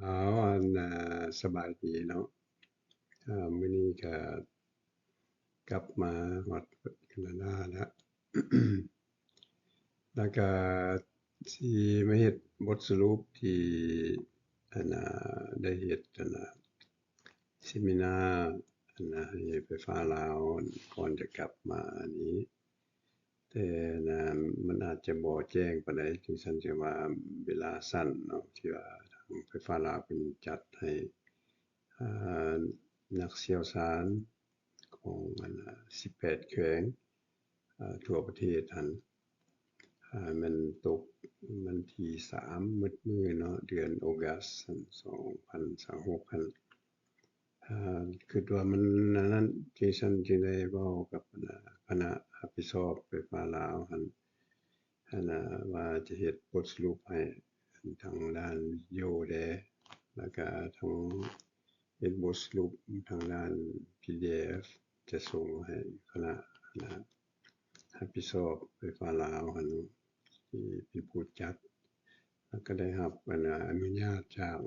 อ๋อสบายดีเนาะมื้อนี้ก็กลับมาฮอดแคนาดาแล้วแล้วก็สิมาเฮ็ดบทสรุปที่ได้เฮ็ดเซมินาให้ไฟฟ้าลาวก่อนจะกลับมานี้แต่มันอาจจะบ่แจ้งปานใดจึงซั่นจะว่าเวลาสั้นเนาะที่ว่าทางไฟฟ้าลาวเพิ่นจัดให้อ่านักเชี่ยวชาญของ18แขวงทั่วประเทศหั้นมันตกวันที่3มึดมื้อเนาะเดือนออกัส2026หั้นคิดว่ามันอันนั้นที่ฉันสิได้เว้ากับคณะรับผิดชอบไฟฟ้าลาวหั้นว่าจะเฮ็ดบทสรุปให้ทางด้านวิดีโอแหน่แล้วก็ทางเฮ็ดบทสรุปทางด้าน PDF จะส่งให้คณะรับผิดชอบไฟฟ้าลาวหั้นที่เป็นผู้จัดแล้วก็ได้รับอนุญาตจาก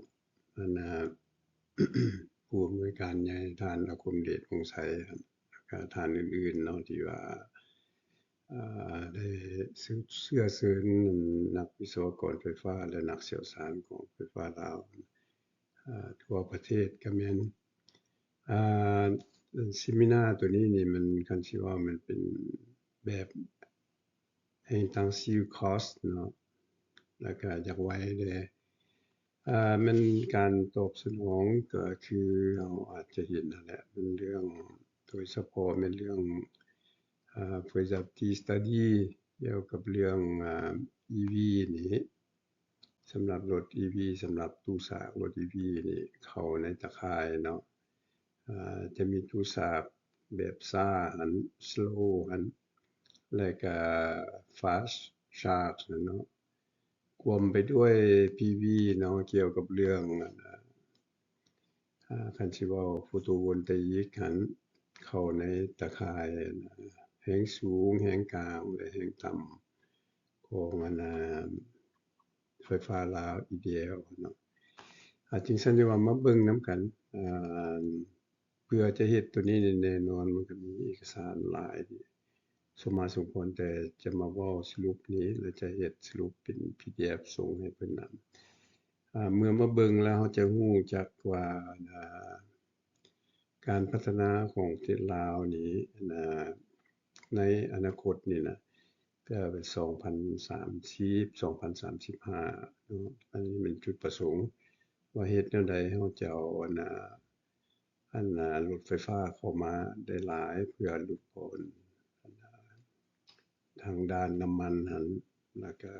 อันผู้อำนวยการใหญ่ท่านอาคมเดชวงศ์ไสครับแล้วก็ท่านอื่นๆเนาะที่ว่าได้เชื้อเชิญนักวิศวกรไฟฟ้าและนักเชี่ยวชาญของไฟฟ้าลาวทั่วประเทศก็แม่นอ่าเซมินาตัวนี้นี่มันคันสิว่ามันเป็นแบบ intensive course เนาะแล้วก็อยากไว้แน่มันการตอบสนองก็คือเราอาจจะเห็นนั่นแหละเป็นเรื่องโดยเฉพาะเป็นเรื่องfeasibility study เกี่ยวกับเรื่องEV นี้สำหรับรถ EV สำหรับตู้สากรถ EV นี่เข้าในตะข่ายเนาะจะมีตู้สากแบบช้าหั้น slow หั้นแล้วก็ fast charge นั่นเนาะกวมไปด้วย PV เนาะเกี่ยวกับเรื่องคันสิเว้า photovoltaic หั้นเข้าในตะข่ายแรงสูงแรงกลางและแรงต่ำของไฟฟ้าลาว EDL เนาะจึงซั้นจะว่ามาเบิ่งนำกันาเพื่อจะเฮ็ดตัวนี้แน่นอนมันก็มีเอกสารหลายสมมาสมควรแต่จะมาเว้าสรุปนี้แล้วจะเฮ็ดสรุปเป็น PDF ส่งให้เพิ่นนำเมื่อมาเบิ่งแล้วเราจะรู้จักว่าการพัฒนาของประเทศลาวนี้ในอนาคตนี่นะก็เป็น2030 2035เนาะอันนี้เป็นจุดประสงค์ว่าเฮ็ดแนวใดเราจะเอารถไฟฟ้าเข้ามาได้หลายเพื่อลดพ้นทางด้านน้ำมันหั้นแล้วก็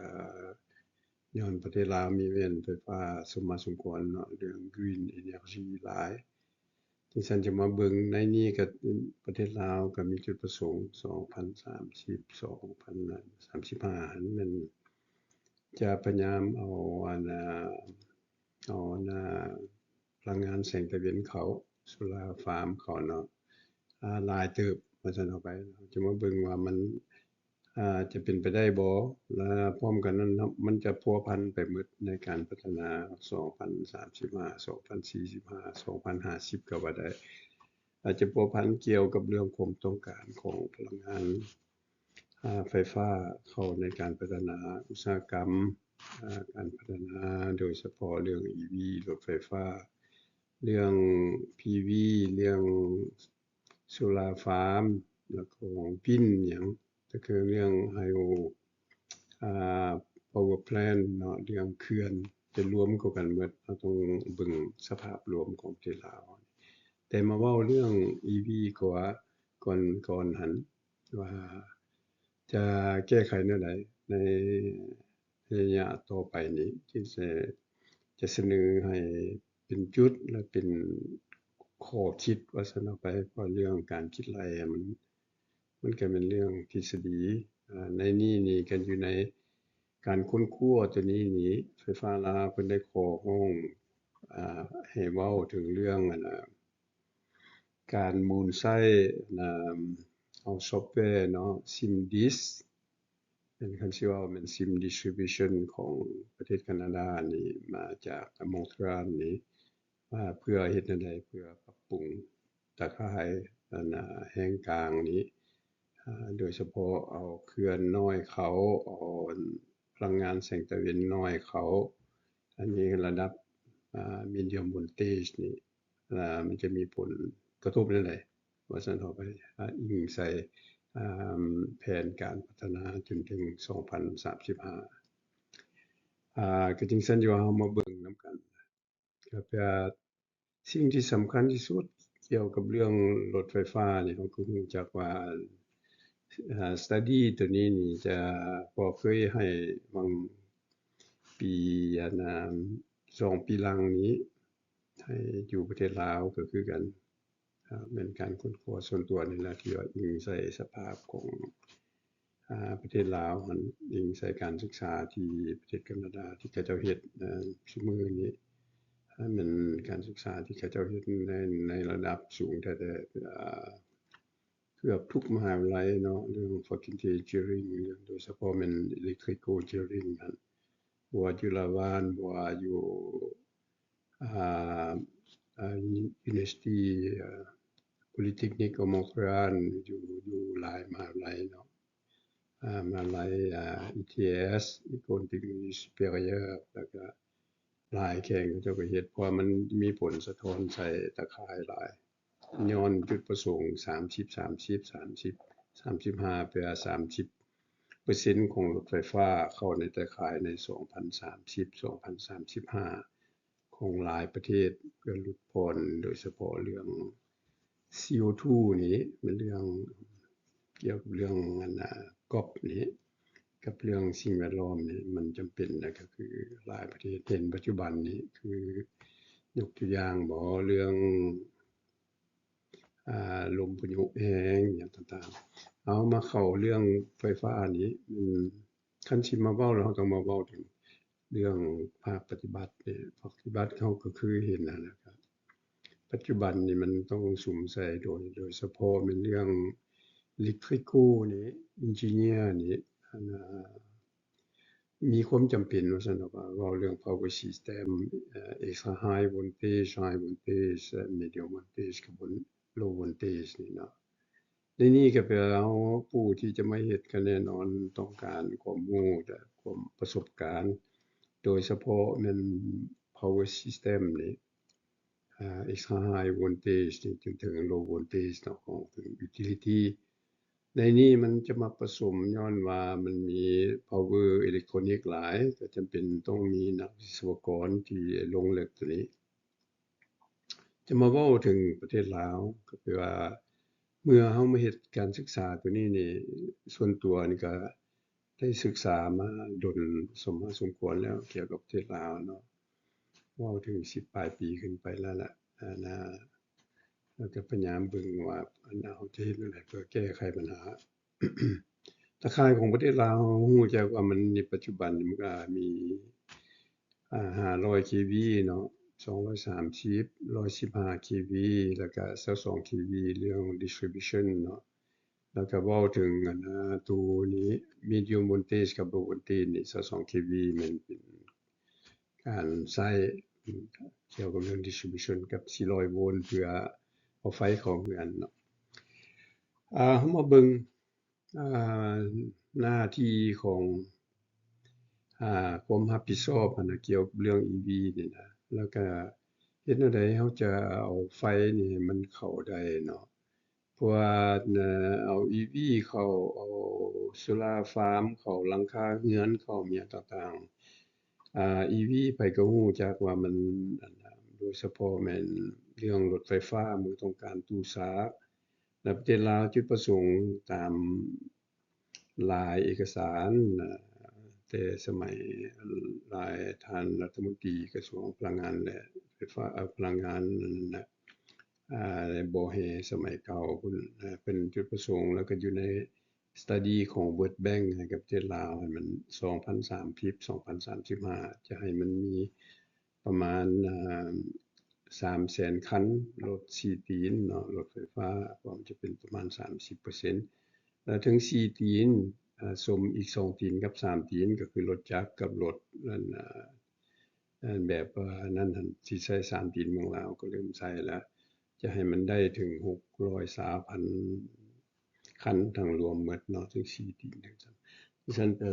ย้อนประเทศลาวมีแม่นไฟฟ้าสมมาสมควรเนาะเรื่อง Green Energy หลาย ที่ฉันจะมาเบิ่งในนี้ก็ประเทศลาวก็มีจุดประสงค์2030 2035หั้นแม่นจะพยายามเอาเอาพลังงานแสงตะเวนเข้า Solar Farm เข้าเนาะหลายเติบว่าซั่นเอาไปจะมาเบิ่งว่ามันจะเป็นไปได้บ่และพร้อมกันนั้นมันจะพัวพันไปหมดในการพัฒนา2035 2045 2050ก็ว่าได้อาจจะพัวพันเกี่ยวกับเรื่องความต้องการของพลังงานไฟฟ้าเข้าในการพัฒนาอุตสาหกรรมการพัฒนาโดยเฉพาะเรื่อง EV รถไฟฟ้าเรื่อง PV เรื่อง Solar Farm แล้วก็วินหยังก็คือเรื่อง Hydro Power Plant เนาะเรื่องเขื่อนจะรวมเข้ากันหมดเราต้องเบิ่งสภาพรวมของประเทศลาวแต่มาเว้าเรื่อง EV ก่อนหั้นว่าจะแก้ไขแนวใดในระยะต่อไปนี้ที่จะเสนอให้เป็นจุดและเป็นข้อคิดว่าซั่นเอาไปเพราะเรื่องการคิดไล่มันก็เป็นเรื่องทฤษฎีในนี้นี่ก็อยู่ในการค้นคว้าตัวนี้นี่ไฟฟ้าลาวเพิ่นได้ขอร้องให้เว้าถึงเรื่องการมูลใช้เอาซอฟต์แวร์เนาะ SIMDIS เป็นคันสิว่าเป็น SIM distribution ของประเทศแคนาดานี่มาจากมอนทรีออลนี่ว่าเพื่อเฮ็ดแนวใดเพื่อปรับปรุงตะข่ายแห่งกลางนี้โดยเฉพาะเอาเขื่อนน้อยเขาเอาพลังงานแสงตะเวนน้อยเขาอันนี้ระดับmedium voltage นี่มันจะมีผลกระทบจั่งใดว่าซั่นเฮาไปอิงใส่แผนการพัฒนาจนถึง2035ก็จึงซั่นอยู่ว่าเฮามาเบิ่งนำกันก็สิ่งที่สำคัญที่สุดเกี่ยวกับเรื่องรถไฟฟ้านี่เราก็รู้จักว่าstudy ตัวนี้นี่จะพอเคยให้บางปี2ปีหลังนี้ให้อยู่ประเทศลาวก็คือกันเป็นการค้นคว้าส่วนตัวนี่แหละที่ว่าอิงใส่สภาพของประเทศลาวมันอิงใส่การศึกษาที่ประเทศแคนาดาที่เขาเจ้าเฮ็ดซุมื้อนี้มันการศึกษาที่เขาเจ้าเฮ็ดในระดับสูงแท้ๆเกือบทุกมหาวิทยาลัยเนาะเรื่อง Faculty Engineering โดยเฉพาะแม่น Electrical Engineering นั่นบ่ว่าจุฬาภรณ์บ่ว่าอยู่University Polytechnic of Montreal อยู่หลายมหาวิทยาลัยเนาะมหาวิทยาลัยETS Ecole Technique Supérieure แล้วก็หลายแข่งเขาเจ้าก็เฮ็ดเพราะว่ามันมีผลสะท้อนใส่ตะข่ายหลายย้อนจุดประสงค์35เพื่อ30%ของรถไฟฟ้าเข้าในตะข่ายใน2030-2035ของหลายประเทศเพื่อลดพ้นโดยเฉพาะเรื่อง CO2 นี้เป็นเรื่องเกี่ยวกับเรื่องGOP นี้กับเรื่องสิ่งแวดล้อมนี่มันจำเป็นก็คือหลายประเทศเห็นปัจจุบันนี้คือยกตัวอย่างบ่เรื่องลมพายุแรงอย่างต่างๆเอามาเข้าเรื่องไฟฟ้านี้คันสิมาเว้าแล้วเราต้องมาเว้าถึงเรื่องภาคปฏิบัตินี่ภาคปฏิบัติเขาก็คือเห็นนั่นแหละครับปัจจุบันนี่มันต้องสุมใส่โดยเฉพาะเป็นเรื่อง Electrical นี่ Engineer นี่มีความจำเป็นว่าซั่นดอกว่าเว้าเรื่อง Power System Extra High Voltage High Voltage Medium Voltage กับ Low Voltage นี่เนาะในนี้ก็แปลว่าผู้ที่จะมาเฮ็ดก็แน่นอนต้องการความรู้และความประสบการณ์โดยเฉพาะแม่น Power System นี่Extra High Voltage นี่จนถึง Low Voltage เนาะของถึง Utility ในนี้มันจะมาผสมย้อนว่ามันมี Power Electronic หลายก็จำเป็นต้องมีนักวิศวกรที่ลงลึกตัวนี้จะมาเว้าถึงประเทศลาวก็คือว่าเมื่อเฮามาเฮ็ดการศึกษาตัวนี้นี่ส่วนตัวนี่ก็ได้ศึกษามาดนสมควรแล้วเกี่ยวกับประเทศลาวเนาะเว้าถึง10ปลายปีขึ้นไปแล้วล่ะแล้วก็พยายามเบิ่งว่าเฮาจะเฮ็ดจั่งใดเพื่อแก้ไขปัญหา ตะข่ายของประเทศลาวรู้จักว่ามันในปัจจุบันมันก็มี500 kV เนาะ230 115 kV แล้วก็22 kV เรื่อง distribution เนาะแล้วก็เว้าถึงตัวนี้ medium voltage กับ low voltage นี่22 kV มันเป็นการใช้เกี่ยวกับเรื่อง distribution กับ400โวลต์เพื่อเอาไฟเข้าเรือนเนาะเฮามาเบิ่งหน้าที่ของความรับผิดชอบเกี่ยวกับเรื่อง EV นี่นะแล้วก็เฮ็ดแนวใดเฮาจะเอาไฟนี่ให้มันเข้าได้เนาะเพราะว่าเอา EV เข้าเอาโซลาร์ฟาร์มเข้าหลังคาเรือนเข้าอิหยังต่างๆEV ไผก็รู้จักว่ามันโดยเฉพาะแม่นเรื่องรถไฟฟ้ามือต้องการตู้ชาร์จและประเทศลาวจุดประสงค์ตามหลายเอกสารแต่สมัยหลายท่านรัฐมนตรีกระทรวงพลังงานและไฟฟ้าพลังงานนั่นน่ะบ่ให้สมัยเก่าพุ่นเป็นจุดประสงค์แล้วก็อยู่ใน study ของ World Bank ให้กับประเทศลาวให้มัน2030 2035จะให้มันมีประมาณ300,000 คันรถ4ตีนเนาะรถไฟฟ้าพร้อมจะเป็นประมาณ 30% แล้วถึง4ตีน สมอีก2ตีนกับ3ตีนก็คือรถจักรกับรถนั่นแบบนั่นหั่นสิใช้3ตีนเมืองลาวก็เริ่มใช้แล้วจะให้มันได้ถึง620,000คันทั้งรวมหมดเนาะถึง4ตีนจังซั่นดิฉันก็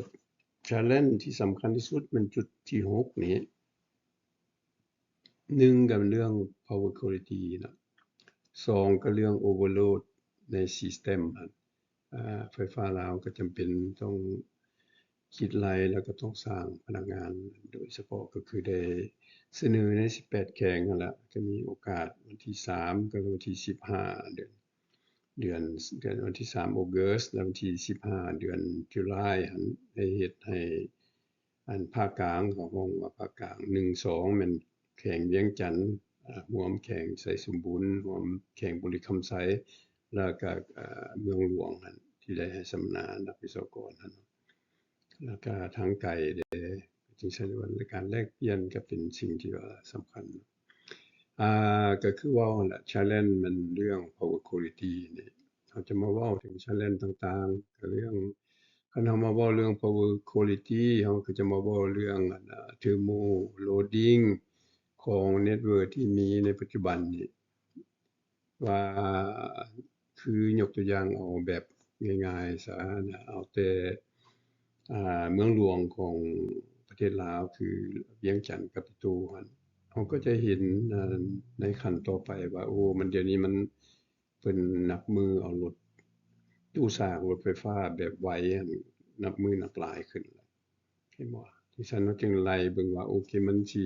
challenge ที่สำคัญที่สุดมันจุดที่6นี้1ก็เรื่อง power quality เนาะ2ก็เรื่อง overload ใน system หั่นไฟฟ้าลาวก็จำเป็นต้องคิดไล่แล้วก็ต้องสร้างพลังงานโดยเฉพาะก็คือได้เสนอใน18แข่งนั่นล่ะก็มีโอกาสวันที่3กับวันที่15เดือนวันที่3 August แล้ววันที่15เดือน July หั่นได้เฮ็ดให้อันภาคกลางเขาฮ้องว่าภาคกลาง1 2แม่นแข่งเวียงจันทน์ร่วมแข่งไสสมบูรณ์ร่วมแข่งบุรีคำไสแล้วก็เมืองหลวงหั่นที่ได้ให้สัมมนานักวิศวกรหั่นแล้วก็ทางไกลจึงใช้ว่าการแลกเปลี่ยนก็เป็นสิ่งที่ว่าสำคัญก็คือเว้านั่นล่ะ challenge มันเรื่อง power quality นี่เราจะมาเว้าถึง challenge ต่างๆก็เรื่องคันเฮามาเว้าเรื่อง power quality เฮาก็จะมาเว้าเรื่องthermo loading ของเน็ตเวิร์กที่มีในปัจจุบันนี้ว่าคือยกตัวอย่างเอาแบบง่ายๆซะเอาแต่เมืองหลวงของประเทศลาวคือเวียงจันทน์กับปิโตหั่นเราก็จะเห็นในขั้นต่อไปว่าโอ้มันเดี๋ยวนี้มันเพิ่นนับมือเอารถตู้สร้างรถไฟฟ้าแบบไวหั่นนับมือนับหลายขึ้นเห็นบ่ที่ฉันว่าจึงไล่เบิ่งว่าโอเคมันสิ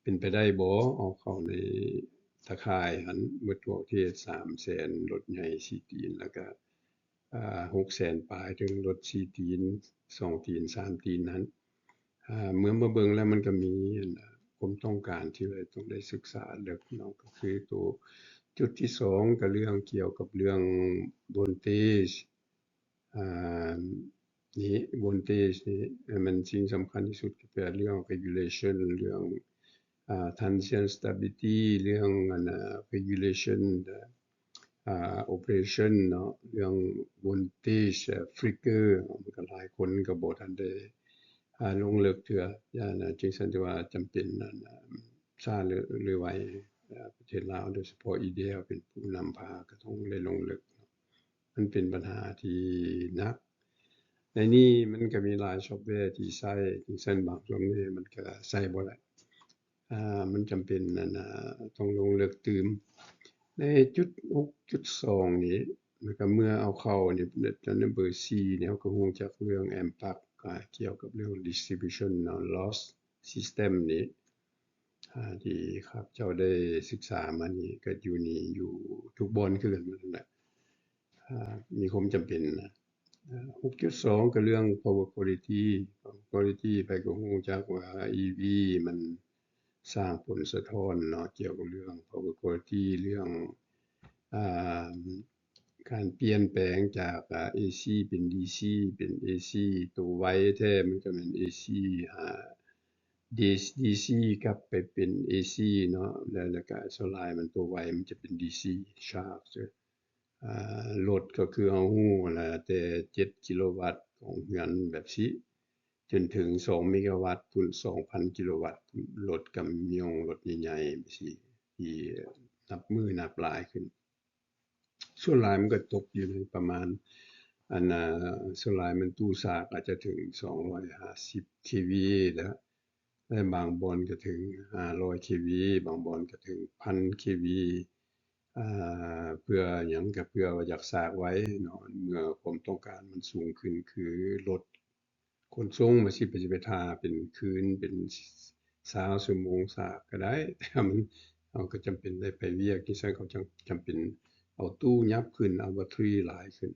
เป็นไปได้บ่เอาเข้าในตะข่ายหั่นเบิดทั่วประเทศ 300,000 รถใหญ่4ตีนแล้วก็600,000 ปลายถึงรถ4ตีน2ตีน3ตีนนั้นเมื่อมาเบิ่งแล้วมันก็มีความต้องการที่ว่าต้องได้ศึกษาเลึกเนาะก็คือตัวจุดที่2ก็เรื่องเกี่ยวกับเรื่อง voltage อ่านี่ voltage นี่มันสิ่งสำคัญที่สุดก็เป็นเรื่อง regulation เรื่องtension stability เรื่องregulation operation เนาะเรื่อง voltage flicker มันก็หลายคนก็บ่ทันได้ลงลึกเทื่อจึงซั่นที่ว่าจำเป็นช้าหรือไวประเทศลาวโดยเฉพาะ EDL เป็นผู้นำพาก็ต้องได้ลงลึกมันเป็นปัญหาที่หนักในนี้มันก็มีหลายซอฟต์แวร์ที่ใช้จึงซั่นบางช่วงนี้มันก็ใช้บ่ได้มันจำเป็นต้องลงลึกตื่มในจุด 6.2 นี้มันก็เมื่อเอาเข้านี่ตอนนั้นเบอร์4นี่เราก็รู้จักเรื่อง AMPAC เกี่ยวกับเรื่อง distribution loss system นี้ที่ครับเจ้าได้ศึกษามานี่ก็อยู่นี่อยู่ทุกบ่อนคือกันนั่นแหละมีความจำเป็น6.2 ก็เรื่อง power quality quality ไปก็รู้จักว่า EV มันสร้างผลสะท้อนเนาะเกี่ยวกับเรื่อง power quality เรื่องการเปลี่ยนแปลงจากAC เป็น DC เป็น AC ตัวไวแท้มันก็แม่น AC DC กลับไปเป็น AC เนาะแล้วก็ส่วนหลายมันตัวไวมันจะเป็น DC sharp รถก็คือเรารู้นั่นล่ะแต่7กิโลวัตต์ของเรือนแบบซี้จนถึง2เมกะวัตต์พุ่น 2,000 กิโลวัตต์รถกำยงรถใหญ่ๆแบบซี้ที่นับมือนับหลายขึ้นส่วนหลายมันก็ตกอยู่ในประมาณส่วนหลายมันตู้ซากอาจจะถึง250 kV แล้วแต่บางบ่อนก็ถึง500 kV บางบ่อนก็ถึง 1,000 kV เพื่อหยังก็เพื่อว่าอยากสร้างไว้เนาะเมื่อความต้องการมันสูงขึ้นคือรถขนส่งมันสิไปท่าเป็นคืนเป็น20ชั่วโมงสร้างก็ได้แต่มันเราก็จำเป็นได้ไปเวียกที่ซั่นเขาจำเป็นเอาตู้ยับขึ้นเอาแบตเตอรี่หลายขึ้น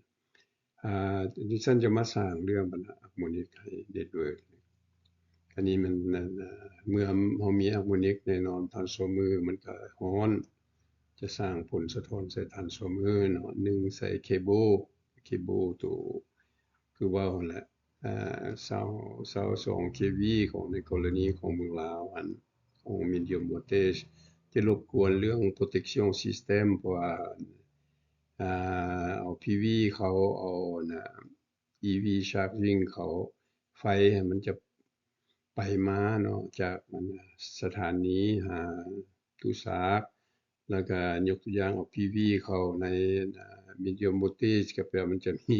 ดิฉันจะมาสร้างเรื่องปัญหาฮาร์โมนิกให้เน็ตเวิร์กอันนี้มันเมื่อเรามีฮาร์โมนิกแน่นอนทรานสฟอร์เมอร์มันก็ร้อนจะสร้างผลสะท้อนใส่ทรานสฟอร์เมอร์เนาะ1ใส่เคเบิลตัวคือว่าหั่นแหละ22 kV ของในกรณีของเมืองลาวอันของ medium voltage จะรบกวนเรื่อง protection system เพราะว่าเอา PV เขาเอา EV charging เขาไฟให้มันจะไปมาเนาะจากสถานีหาตู้สาธแล้วก็ยกตัวอย่างเอา PV เข้าในmedium voltage ก็แปลว่ามันจะมี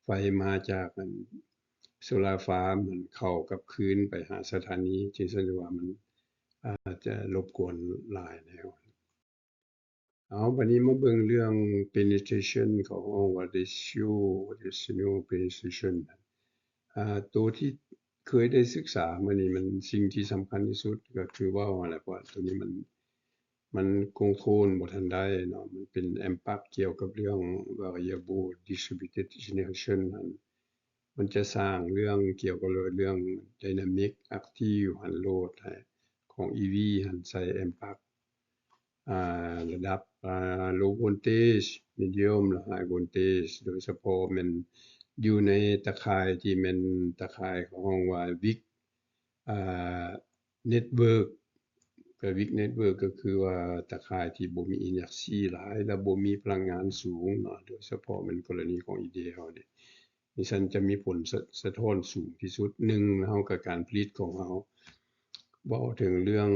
ไฟมาจากโซลาร์ฟาร์มมันเข้ากับคืนไปหาสถานีจึงสันว่ามันอาจจะรบกวนหลายแนวเอาบัดนี้มาเบิ่งเรื่อง penetration เขาฮ้องว่า ratio penetration ตัวที่เคยได้ศึกษามานี่มันสิ่งที่สำคัญที่สุดก็คือว่าว่าแหละว่าตัวนี้มันคงทนบ่ทันได้เนาะมันเป็น impact เกี่ยวกับเรื่อง variable distributed generation นั่นมันจะสร้างเรื่องเกี่ยวกับเรื่อง dynamic active หันโหลดให้ของ EV หันใส่ impact ระดับlow voltage medium และ high voltage โดยเฉพาะแม่นอยู่ในตะข่ายที่แม่นตะข่ายเขาฮ้องว่า WIC network ก็ WIC network ก็คือว่าตะข่ายที่บ่มี inercy หลายและบ่มีพลังงานสูงเนาะโดยเฉพาะเป็นกรณีของ EDL นี่ดิฉันจะมีผลสะท้อนสูงที่สุด1เฮากับการผลิตของเฮาเว้าถึงเรื่อง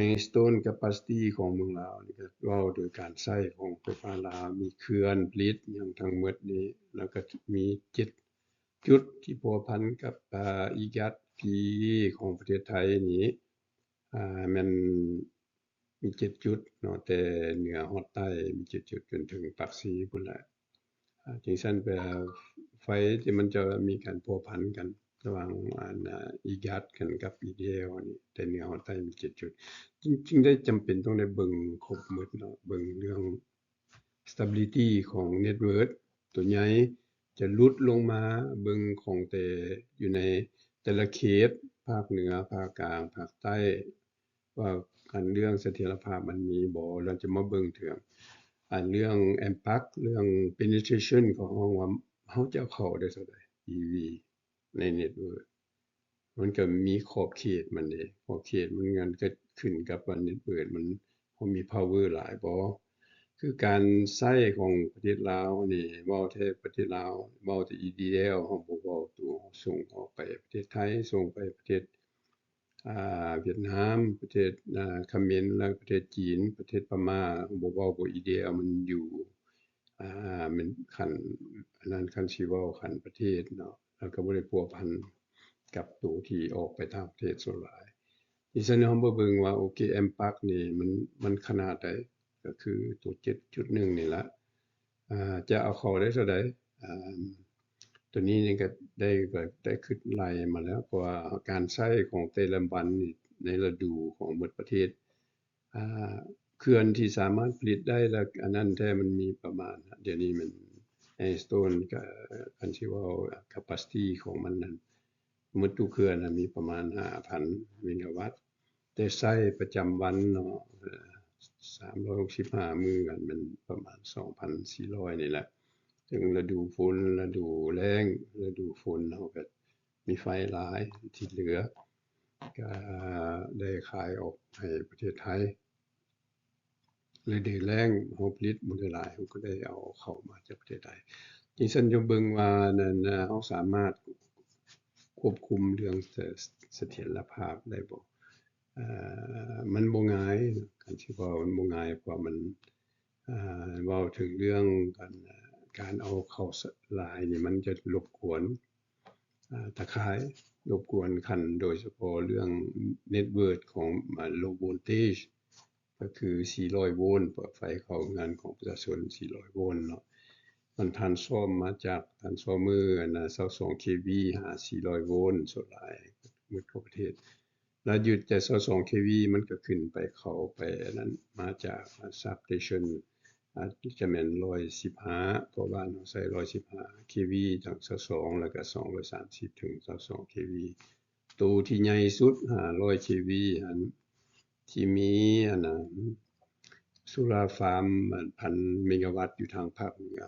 install capacity ของเมืองลาวนี่ก็เว้าโดยการใช้ของไฟฟ้าลาวมีเขื่อนผลิตหยังทั้งหมดนี้แล้วก็มี7จุดที่พัวพันกับIGAT PE ของประเทศไทยนี้แม่นมี7จุดเนาะแต่เหนือฮอดใต้มี7จุดจนถึงปากสีพุ่นแหละจังซั่นแปลไฟที่มันจะมีการพัวพันกันระหว่างIGAT กันกับ EDL นี่แต่เหนือฮอดใต้มี7จุดจึงได้จำเป็นต้องได้เบิ่งครบหมดเนาะเบิ่งเรื่อง stability ของ network ตัวใหญ่จะหลุดลงมาเบิ่งของแต่อยู่ในแต่ละเขตภาคเหนือภาคกลางภาคใต้ว่าอันเรื่องเสถียรภาพมันมีบ่เราจะมาเบิ่งถึงอันเรื่อง impact เรื่อง penetration ของเฮาว่าเฮาจะเข้าได้เท่าใด EV ใน network มันก็มีขอบเขตมันเด้ขอบเขตมันงั้นก็ขึ้นกับว่า network มันเฮามี power หลายบ่คือการใช้ของประเทศลาวนี่เว้าแต่ประเทศลาวเว้าแต่ EDL เฮาบ่เว้าตัวส่งออกไปประเทศไทยส่งไปประเทศเวียดนามประเทศเขมรและประเทศจีนประเทศพม่าบ่เว้าบ่ EDL มันอยู่มันคันอันนั้นคันสิเว้าคันประเทศเนาะแล้วก็บ่ได้พัวพันกับตัวที่ออกไปต่างประเทศส่วนหลายดิฉันเฮามาเบิ่งว่าโอเค impact นี่มันขนาดใดก็คือตัว 7.1 นี่ล่ะจะเอาเข้าได้เท่าใดตัวนี้นี่ก็ได้คิดไล่มาแล้วเพราะว่าการใช้ของแต่ละวันนี่ในฤดูของหมดประเทศเขื่อนที่สามารถผลิตได้แล้วอันนั้นแท้มันมีประมาณเดี๋ยวนี้มันStone ก็คันสิเว้า capacity ของมันนั้นหมดทุกเขื่อนน่ะมีประมาณ 5,000 เมกะวัตต์แต่ใช้ประจำวันเนาะ365มื้อกันมันประมาณ 2,400 นี่แหละถึงฤดูฝนฤดูแล้งฤดูฝนเฮาก็มีไฟหลายที่เหลือก็ได้ขายออกให้ประเทศไทยฤดูแล้งเฮาผลิตบ่ได้หลายเฮาก็ได้เอาเข้ามาจากประเทศไทยจังซั่นจะเบิ่งว่านั่นเฮาสามารถควบคุมเรื่องเสถียรภาพได้บ่มันบ่ง่ายคันสิว่ามันบ่ง่ายเพราะมันเว้าถึงเรื่องการเอาเข้าหลายนี่มันจะรบกวนตะข่ายรบกวนคันโดยเฉพาะเรื่องเน็ตเวิร์กของlow voltage ก็คือ400โวลต์ไฟเข้างานของประชาชน400โวลต์เนาะมันทรานสฟอร์มมาจากทรานสฟอร์เมอร์22 kV หา400โวลต์ส่วนหลายหมดทั่วประเทศแล้วหยุดแต่22 kV มันก็ขึ้นไปเข้าไปอันนั้นมาจาก substation จะแม่น115เพราะบ้านเฮาใช้115 kV จาก22แล้วก็230ถึง22 kV ตัวที่ใหญ่สุด500 kV อันที่มีอันน่ะโซลาร์ฟาร์ม1,000 เมกะวัตต์อยู่ทางภาคเหนือ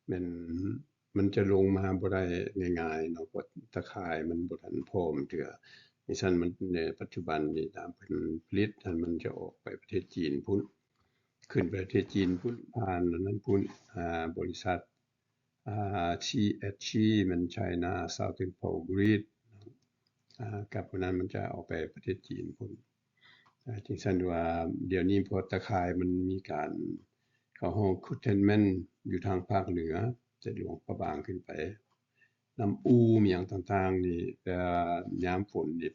แม่นมันจะลงมาบ่ได้ง่ายๆเนาะเพราะตะข่ายมันบ่ทันพร้อมเทื่อดิฉันมันในปัจจุบันนี่ตามเพิ่นผลิตอันมันจะออกไปประเทศจีนพุ่นขึ้นไปประเทศจีนพุ่นผ่านอันนั้นพุ่นบริษัท THC มัน China Southern Pole Grid กับพวกนั้นมันจะเอาไปประเทศจีนพุ่นจึงซั่นว่าเดี๋ยวนี้พอตะข่ายมันมีการเข้าห้อง Curtailment อยู่ทางภาคเหนือจะหลวงพระบางขึ้นไปน้ำอูหยังต่างๆนี่ยามฝนนี่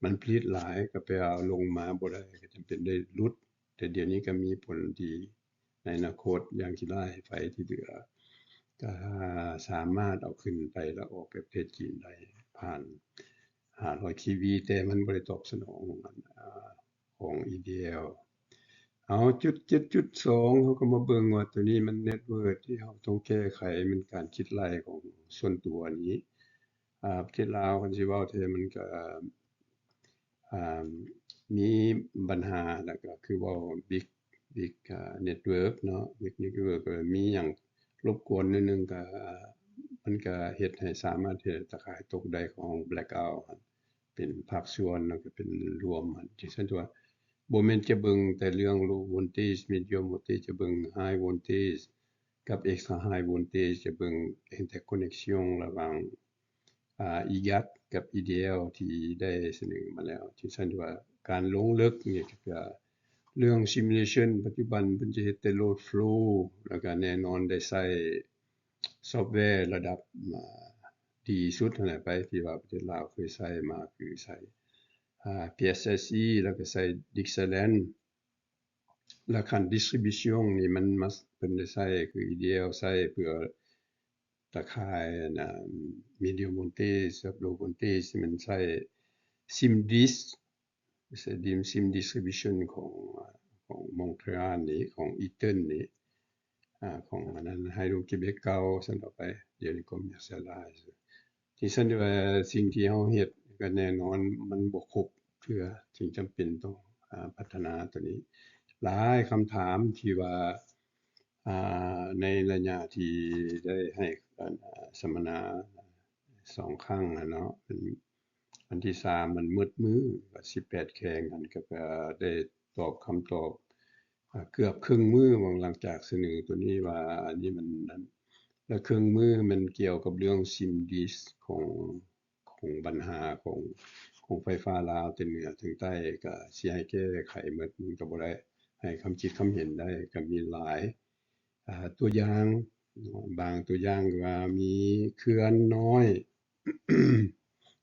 มันผลิตหลายก็ไปเอาลงมาบ่ได้ก็จำเป็นได้ลดแต่เดี๋ยวนี้ก็มีผลดีในอนาคตอย่างที่ได้ไฟที่เหลือก็สามารถเอาขึ้นไปแล้วออกไปประเทศจีนได้ผ่าน500 kV แต่มันบ่ได้ตอบสนองของ EDL เอาจุด 7.2 เขาก็มาเบิ่งว่าตัวนี้มันเน็ตเวิร์กที่เราต้องแก้ไขมันการคิดไล่ของส่วนตัวนี้ประเทศลาวคันสิเว้าแท้มันก็มีปัญหาแล้วก็คือเว้า Big Network เนาะ Big Network ก็มีหยังรบกวนนิดนึงก็มันก็เฮ็ดให้สามารถที่จะตะข่ายตกได้ของ Blackout เป็นภาคส่วนแล้วก็เป็นรวมจังซั่นตัวบ่แม่นจะเบิ่งแต่เรื่อง low voltage medium voltage จะเบิ่ง high voltage กับ extra high voltage จะเบิ่ง interconnection ระหว่างIGAT กับ EDL ที่ได้เสนอมาแล้วที่ซั่นว่าการลงลึกนี่ก็เรื่อง simulation ปัจจุบันเพิ่นจะเฮ็ดแต่ load flow แล้วก็แน่นอนได้ใช้ซอฟต์แวร์ระดับดีสุดนั่นแหละไปที่ว่าประเทศลาวเคยใช้มาคือใช้PSSE แล้วก็ใช้ Dixieland แล้วคัน distribution นี่มันมาเพิ่นได้ใช้คือ EDL ใช้เพื่อตะข่ายmedium voltage กับ low voltage ที่มันใช้ SIMDIS ใช้ SIM distribution ของ Montreal นี่ของ Eaton นี่ของอันนั้น Hydro-Québec เก่าซั่นต่อไปเดี๋ยวนี้ commercialize ที่ซั่นว่าสิ่งที่เฮาเฮ็ดก็แน่นอนมันบ่ครบเพื่อจึงจำเป็นต้องพัฒนาตัวนี้หลายคำถามที่ว่าในระยะที่ได้ให้สัมมนา2ครั้งเนาะเป็นอันที่3มันมืดมื้อก็18แข่งกันก็ได้ตอบคำตอบเกือบครึ่งมื้อหลังจากเสนอตัวนี้ว่าอันนี้มันนั้นแล้วครึ่งมื้อมันเกี่ยวกับเรื่อง SIMDIS ของปัญหาของไฟฟ้าลาวแต่เหนือถึงใต้ก็สิให้แก้ไขหมดมันก็บ่ได้ให้คำคิดคำเห็นได้ก็มีหลายตัวอย่างบางตัวอย่างว่ามีเขื่อนน้อย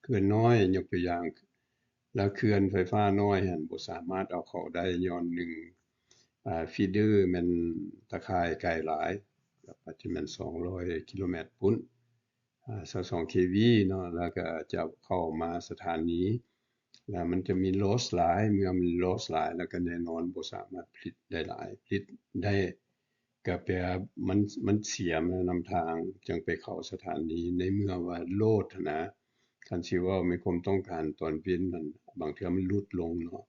เขื่อนน้อยยกตัวอย่างแล้วเขื่อนไฟฟ้าน้อยหั่นบ่สามารถเอาเข้าได้ย้อนหนึ่งฟีเดอร์มันตะข่ายไกลหลายอาจจะแม่น200กิโลเมตรพุ้น22 kV เนาะแล้วก็จะเข้ามาสถานีแล้วมันจะมี loss หลายเมื่อมัน loss หลายแล้วก็แน่นอนบ่สามารถผลิตได้หลายผลิตได้ก็แปลมันเสียมานำทางจึงไปเข้าสถานีในเมื่อว่าโลดนะคันสิว่ามีความต้องการตอนเว้นนั้นบางเทื่อมันลดลงเนาะ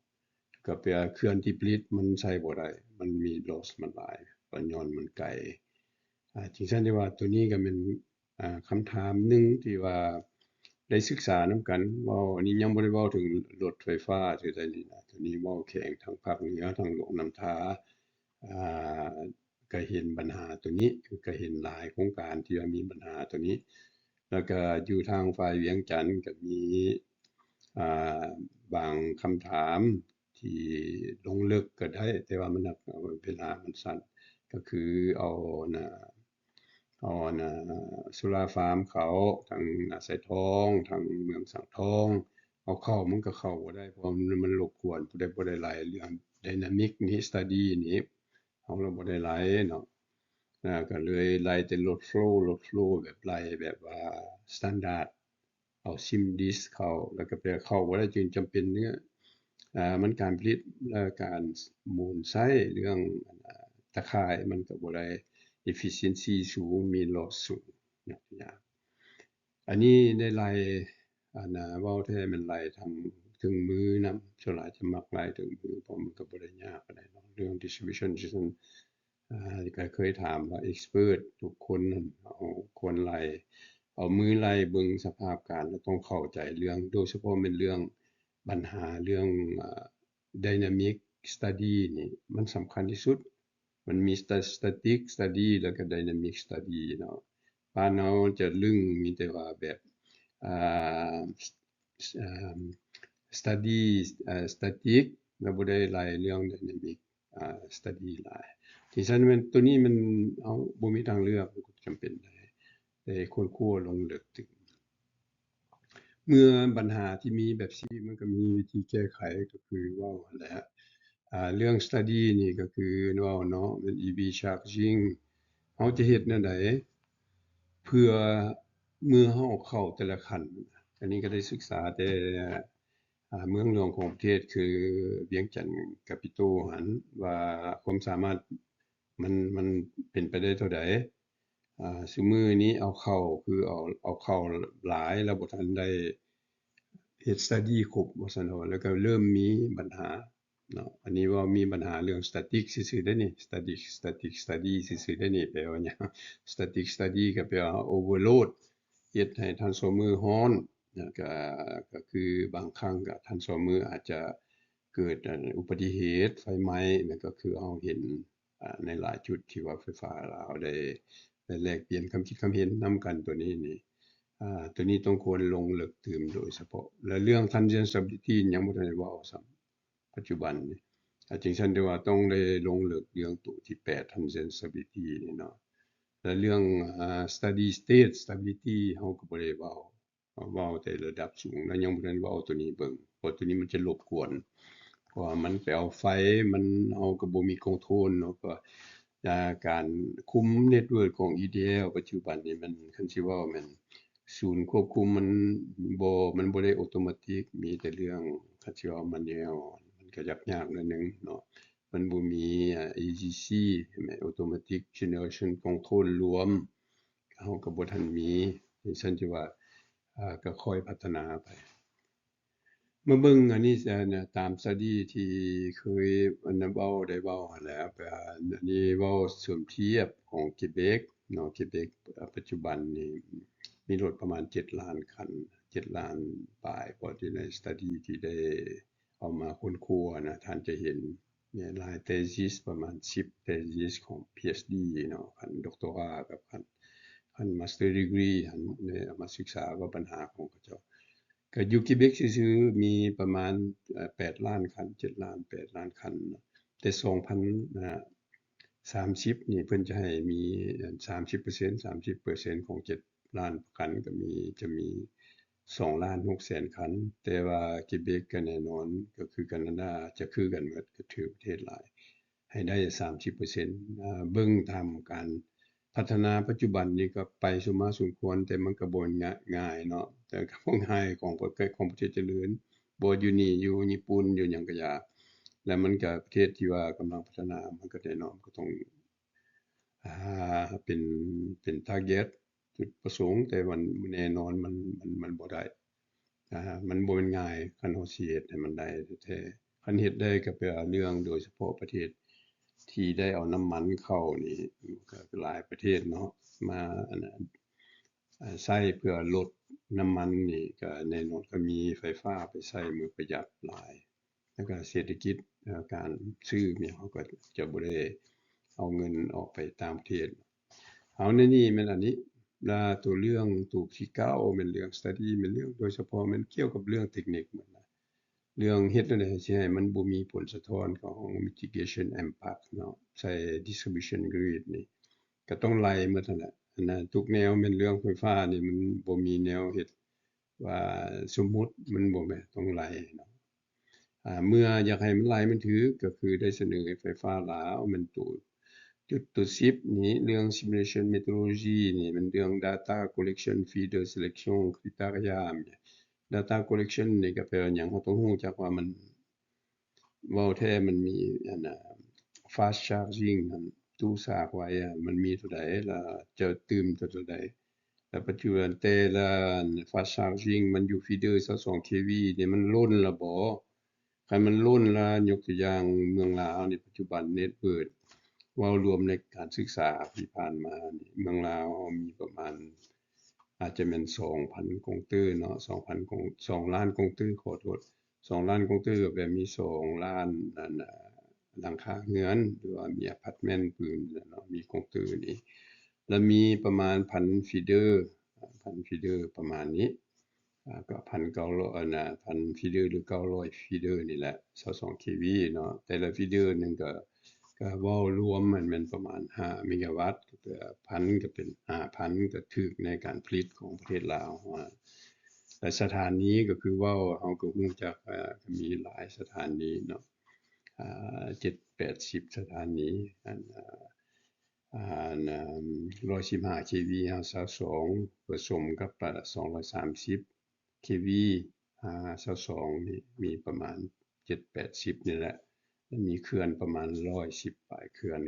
ก็แปลเครื่องที่ผลิตมันใช้บ่ได้มันมี loss มันหลายเพราะย้อนมันไกลจริงซั่นที่ว่าตัวนี้ก็เป็นคำถามหนึ่งที่ว่าได้ศึกษานำกันเว้าอันนี้ยังบ่ได้เว้าถึงรถไฟฟ้าที่ใดนี่นะตัวนี้เว้าแข่งทางภาคเหนือทางหลวงน้ำทาก็เห็นปัญหาตัวนี้ก็เห็นหลายโครงการที่ว่ามีปัญหาตัวนี้แล้วก็อยู่ทางฝ่ายเวียงจันทน์ก็มีบางคำถามที่ลงลึกก็ได้แต่ว่ามันเวลามันสั้นก็คือเอาสุราฟาร์มเขาทางนาสายทองทางเมืองสังทองเอาเข้ามันก็เข้าบ่ได้เพราะมันรบกวนผู้ใดบ่ได้หลายเรื่อง Dynamic นี่ Study นี่เฮาบ่ได้หลายเนาะก็เลยไล่แต่load flow แบบไล่แบบว่า standard เอา SIMDIS เข้าแล้วก็ไปเข้าบ่ได้จึงจำเป็นเนี่ยมันการผลิตและการมูลไส้เรื่องตะข่ายมันก็บ่ได้ efficiency สูงมี loss สูงยกตัวอย่างอันนี้ได้ไล่เว้าแท้มันไล่ทำถึงมือนำส่วนหลายจะมักไล่ถึงมือเพราะมันก็บ่ได้ยากปานใดเนาะเรื่อง distribution ก็เคยถามว่า expert ทุกคนนั่นควรไล่เอามือไล่เบิ่งสภาพการแล้วต้องเข้าใจเรื่องโดยเฉพาะเป็นเรื่องปัญหาเรื่องdynamic study นี่มันสำคัญที่สุด มันมี static study แล้วก็ dynamic study เนาะบ้านเราจะลึงมีแต่ว่าแบบอ่าstudy static แล้วบ่ได้รายเรื่อง dynamic study หลายที่ฉะนั้นมันตัวนี้มันเอาบ่มีทางเลือกจำเป็นได้ค้นคว้าลงลึกถึงเมื่อปัญหาที่มีแบบนี้มันก็มีวิธีแก้ไขก็คือเว้าหั่นแหละเรื่อง study นี่ก็คือเว้าเนาะมัน EV charging เฮาจะเฮ็ดแนวใดเพื่อเมื่อเฮาเข้าแต่ละขั้นอันนี้ก็ได้ศึกษาแต่เมืองหลวงของประเทศคือเวียงจันทน์ Capital หั้นว่าความสามารถมันเป็นไปได้เท่าใดซุมื้อนี้เอาเข้าคือเอาเข้าหลายแล้วบ่ทันได้เฮ็ด study ครบว่าซั่นเถาะแล้วก็เริ่มมีปัญหาเนาะอันนี้ว่ามีปัญหาเรื่อง static ซื่อๆเด้อนี่ static study ซื่อๆเด้อนี่แปลว่าหยัง static study ก็แปลว่า overload เฮ็ดให้ transformer ร้อนแล้วก็คือบางครั้งก็ transformer อาจจะเกิดอุบัติเหตุไฟไหม้นั่นก็คือเราเห็นในหลายจุดที่ว่าไฟฟ้าลาวได้แลกเปลี่ยนความคิดความเห็นนำกันตัวนี้นี่ตัวนี้ต้องควรลงลึกตื่มโดยเฉพาะและเรื่อง Transition Stability ยังบ่ทันได้เว้าซ้ำปัจจุบันนี้จริงซั่นแต่ว่าต้องได้ลงลึกเรื่องตัวที่8 Transition Stability นี่เนาะและเรื่องSteady State Stability เฮาก็บ่ได้เว้าแต่ระดับสูงแล้วยังบ่ทันเว้าตัวนี้เบิ่งเพราะตัวนี้มันจะรบกวนเพราะว่ามันไปเอาไฟมันเฮาก็บ่มีคอนโทรลเนาะก็การคุมเน็ตเวิร์กของ EDL ปัจจุบันนี้มันคันสิเว้าแม่นศูนย์ควบคุมมันบ่ได้ออโตเมติกมีแต่เรื่องคันสิเว้า manual มันก็ยากๆหน่อยนึงเนาะมันบ่มีAGC Automatic Generation Control รวมเฮาก็บ่ทันมีฉันสิว่าก็ค่อยพัฒนาไปมาเบิ่งอันนี้ตาม study ที่เคยเว้าได้เว้าหั่นแหละอันนี้เว้าสมเทียบของ Quebec เนาะ Quebec ปัจจุบันนี้มีรถประมาณ7ล้านคัน7ล้านปลายพอที่ใน study ที่ได้เอามาค้นคว้านะท่านจะเห็นมีหลาย thesis ประมาณ10 thesis ของ PhD เนาะคันดรกับคัน Master Degree หั้นเอามาศึกษาว่าปัญหาของเขาเจ้าก็อยู่ Quebec ซื่อๆมีประมาณ8ล้านคัน7ล้าน8ล้านคันแต่2030นี่เพิ่นจะให้มี 30% ของ7ล้านคันก็จะมี2ล้าน6แสนคันแต่ว่า Quebec ก็แน่นอนก็คือแคนาดาจะคือกันหมดก็ถือประเทศหลายให้ได้ 30% เบิ่งตามการพัฒนาปัจจุบันนี้ก็ไปสมมาสมควรแต่มันก็บ่ง่ายเนาะแต่ก็บ่ง่ายของประเทศเจริญบ่อยู่นี่อยู่ญี่ปุ่นอยู่หยังก็ยากแล้วมันก็ประเทศที่ว่ากำลังพัฒนามันก็แน่นอนก็ต้องเป็น target จุดประสงค์แต่มันแน่นอนมันบ่ได้มันบ่แม่นง่ายคันเฮาสิเฮ็ดให้มันได้แท้ๆคันเฮ็ดได้ก็เป็นเรื่องโดยเฉพาะประเทศที่ได้เอาน้ำมันเข้านี่ก็หลายประเทศเนาะมาใช้เพื่อลดน้ำมันนี่ก็แน่นอนก็มีไฟฟ้าไปใช้มือประหยัดหลายแล้วก็เศรษฐกิจการซื้อนี่เฮาก็จะบ่ได้เอาเงินออกไปต่างประเทศเอาในนี้แม่นอันนี้ตัวเรื่องตัวที่9แม่นเรื่อง study แม่นเรื่องโดยเฉพาะมันเกี่ยวกับเรื่องเทคนิคหมดนะเรื่องเฮ็ดจั่งใดสิให้มันบ่มีผลสะท้อนของ mitigation impact เนาะใช้ distribution grid นี่ก็ต้องไล่หมดนั่นแหละนะทุกแนวแม่นเรื่องไฟฟ้านี่มันบ่มีแนวเฮ็ดว่าสมมุติมันบ่แม่นต้องไล่เนาะเมื่ออยากให้มันไล่มันถูกก็คือได้เสนอให้ไฟฟ้าลาวมันจุดตัว10นี้เรื่อง simulation methodology นี่มันเรื่อง data collection feeder selection criteria data collection นี่ก็แปลว่าหยังเราต้องรู้จักว่ามันเว้าแท้มันมีอันfast charging นั่นตู้สากไว้มันมีเท่าใดแล้วจะตื่มเท่าใดแล้วปัจจุบันแต่ละ fast charging มันอยู่ feeder 22 kV นี่มันล้นแล้วบ่คันมันล้นแล้วยกตัวอย่างเมืองลาวนี่ปัจจุบันเน็ตเบิดเว้ารวมในการศึกษาที่ผ่านมานี่เมืองลาวมีประมาณอาจจะแม่น 2,000 กงตื้อเนาะ2ล้านกงตื้อขอโทษ2ล้านกงตื้อแบบมี2ล้าน หลังคาเรือนหรือว่ามีอพาร์ตเมนต์พื้นเนาะมีคงตื้อนี่แล้วมีประมาณ1,000ฟีเดอร์ประมาณนี้ก็1,9001,000ฟีเดอร์หรือ900ฟีเดอร์นี่แหละ22 kV เนาะแต่ละฟีเดอร์หนึงก็เว้ารวมมันประมาณ5เมกะวัตต์ก็1,000ก็เป็น 5,000 ก็ถึกในการผลิตของประเทศลาวแต่สถานีก็คือเว้าเฮาก็รู้จักก็มีหลายสถานีเนาะ7-80 สถานีอัน115 kV 22ผสมกับ230 kV 22นี่มีประมาณ7-80นี่แหละแล้วมีเขื่อนประมาณ110ปลายเขื่อน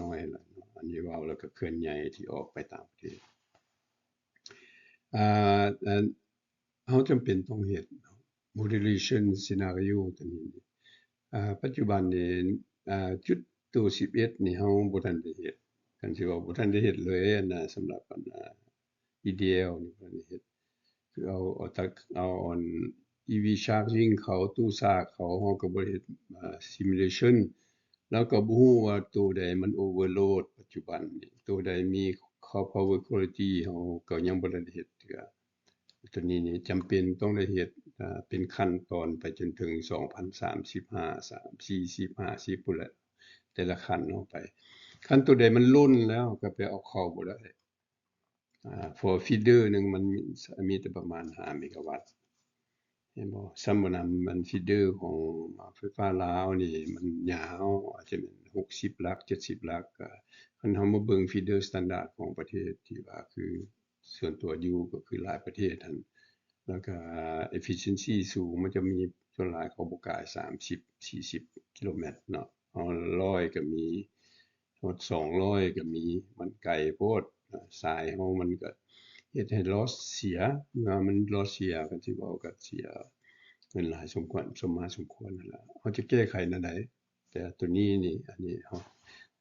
น้อยๆล่ะเนาะอันนี้เว้าแล้วก็เขื่อนใหญ่ที่ออกไปต่างประเทศอันเฮาจำเป็นต้องเฮ็ด modulation scenario ตัวนี้ปัจจุบันนี้จุดตัว11นี่เฮาบ่ทันได้เฮ็ดคันสิว่าบ่ทันได้เฮ็ดเลยน่ะสำหรับEDL นี่บ่ทันได้เฮ็ดคือเอาอัน EV charging เขาตู้ซากเขาเฮาก็บ่ได้เฮ็ดsimulation แล้วก็บ่ฮู้ว่าตัวใดมัน overload ปัจจุบันนี้ตัวใดมี power quality เฮาก็ยังบ่ทันได้เฮ็ดเทื่อตัวนี้นี่จำเป็นต้องได้เฮ็ดเป็นขั้นตอนไปจนถึง2035 40 50พุ่นแหละแต่ละขั้นเนาะไปคันตัวใดมันล้นแล้วก็ไปเอาเข้าบ่ได้for feeder หนึงมันมีแต่ประมาณ5เมกะวัตต์เห็นบ่สมมุติมันfeeder ของไฟฟ้าลาวนี่มันยาวอาจจะเป็น60หลัก70หลักก็คันเฮามาเบิ่ง feeder standard ของประเทศที่ว่าคือส่วนตัวอยู่ก็คือหลายประเทศหั่นแล้วก็ efficiency สูงมันจะมีส่วนหลายเขาบ่กล้า30-40 กิโลเมตรเนาะ100ก็มีฮอด200ก็มีมันไกลโพดสายเฮามันก็เฮ็ดให้ loss เสียเมื่อมัน loss เสียก็สิเว้าก็เสียเงินหลายสมควรนั่นล่ะเฮาจะแก้ไขแนวใดแต่ตัวนี้นี่อันนี้เฮา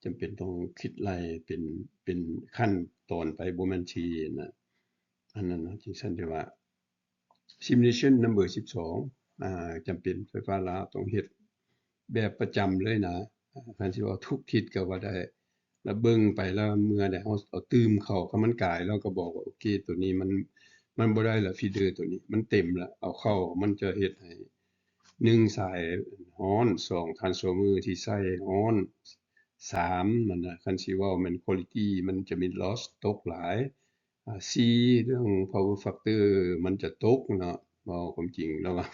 จำเป็นต้องคิดไล่เป็นขั้นตอนไปบ่แม่นทีนะอันนั้นเนาะที่ฉันได้ว่า simulation number 12จำเป็นไฟฟ้าลาวต้องเฮ็ดแบบประจำเลยนะคันสิว่าทุกทิศก็ว่าได้แล้วเบิ่งไปแล้วเมื่อใดเฮาเอาตื่มเข้าคันมันกายเราก็บอกว่าโอเคตัวนี้มันบ่ได้แล้วฟีเดอร์ตัวนี้มันเต็มแล้วเอาเข้ามันจะเฮ็ดให้1สายร้อน2 transformer ที่ใช้ร้อน3มันน่ะคันสิเว้าแม่น quality มันจะมี loss ตกหลาย4เรื่อง power factor มันจะตกเนาะเว้าความจริงแล้วว่า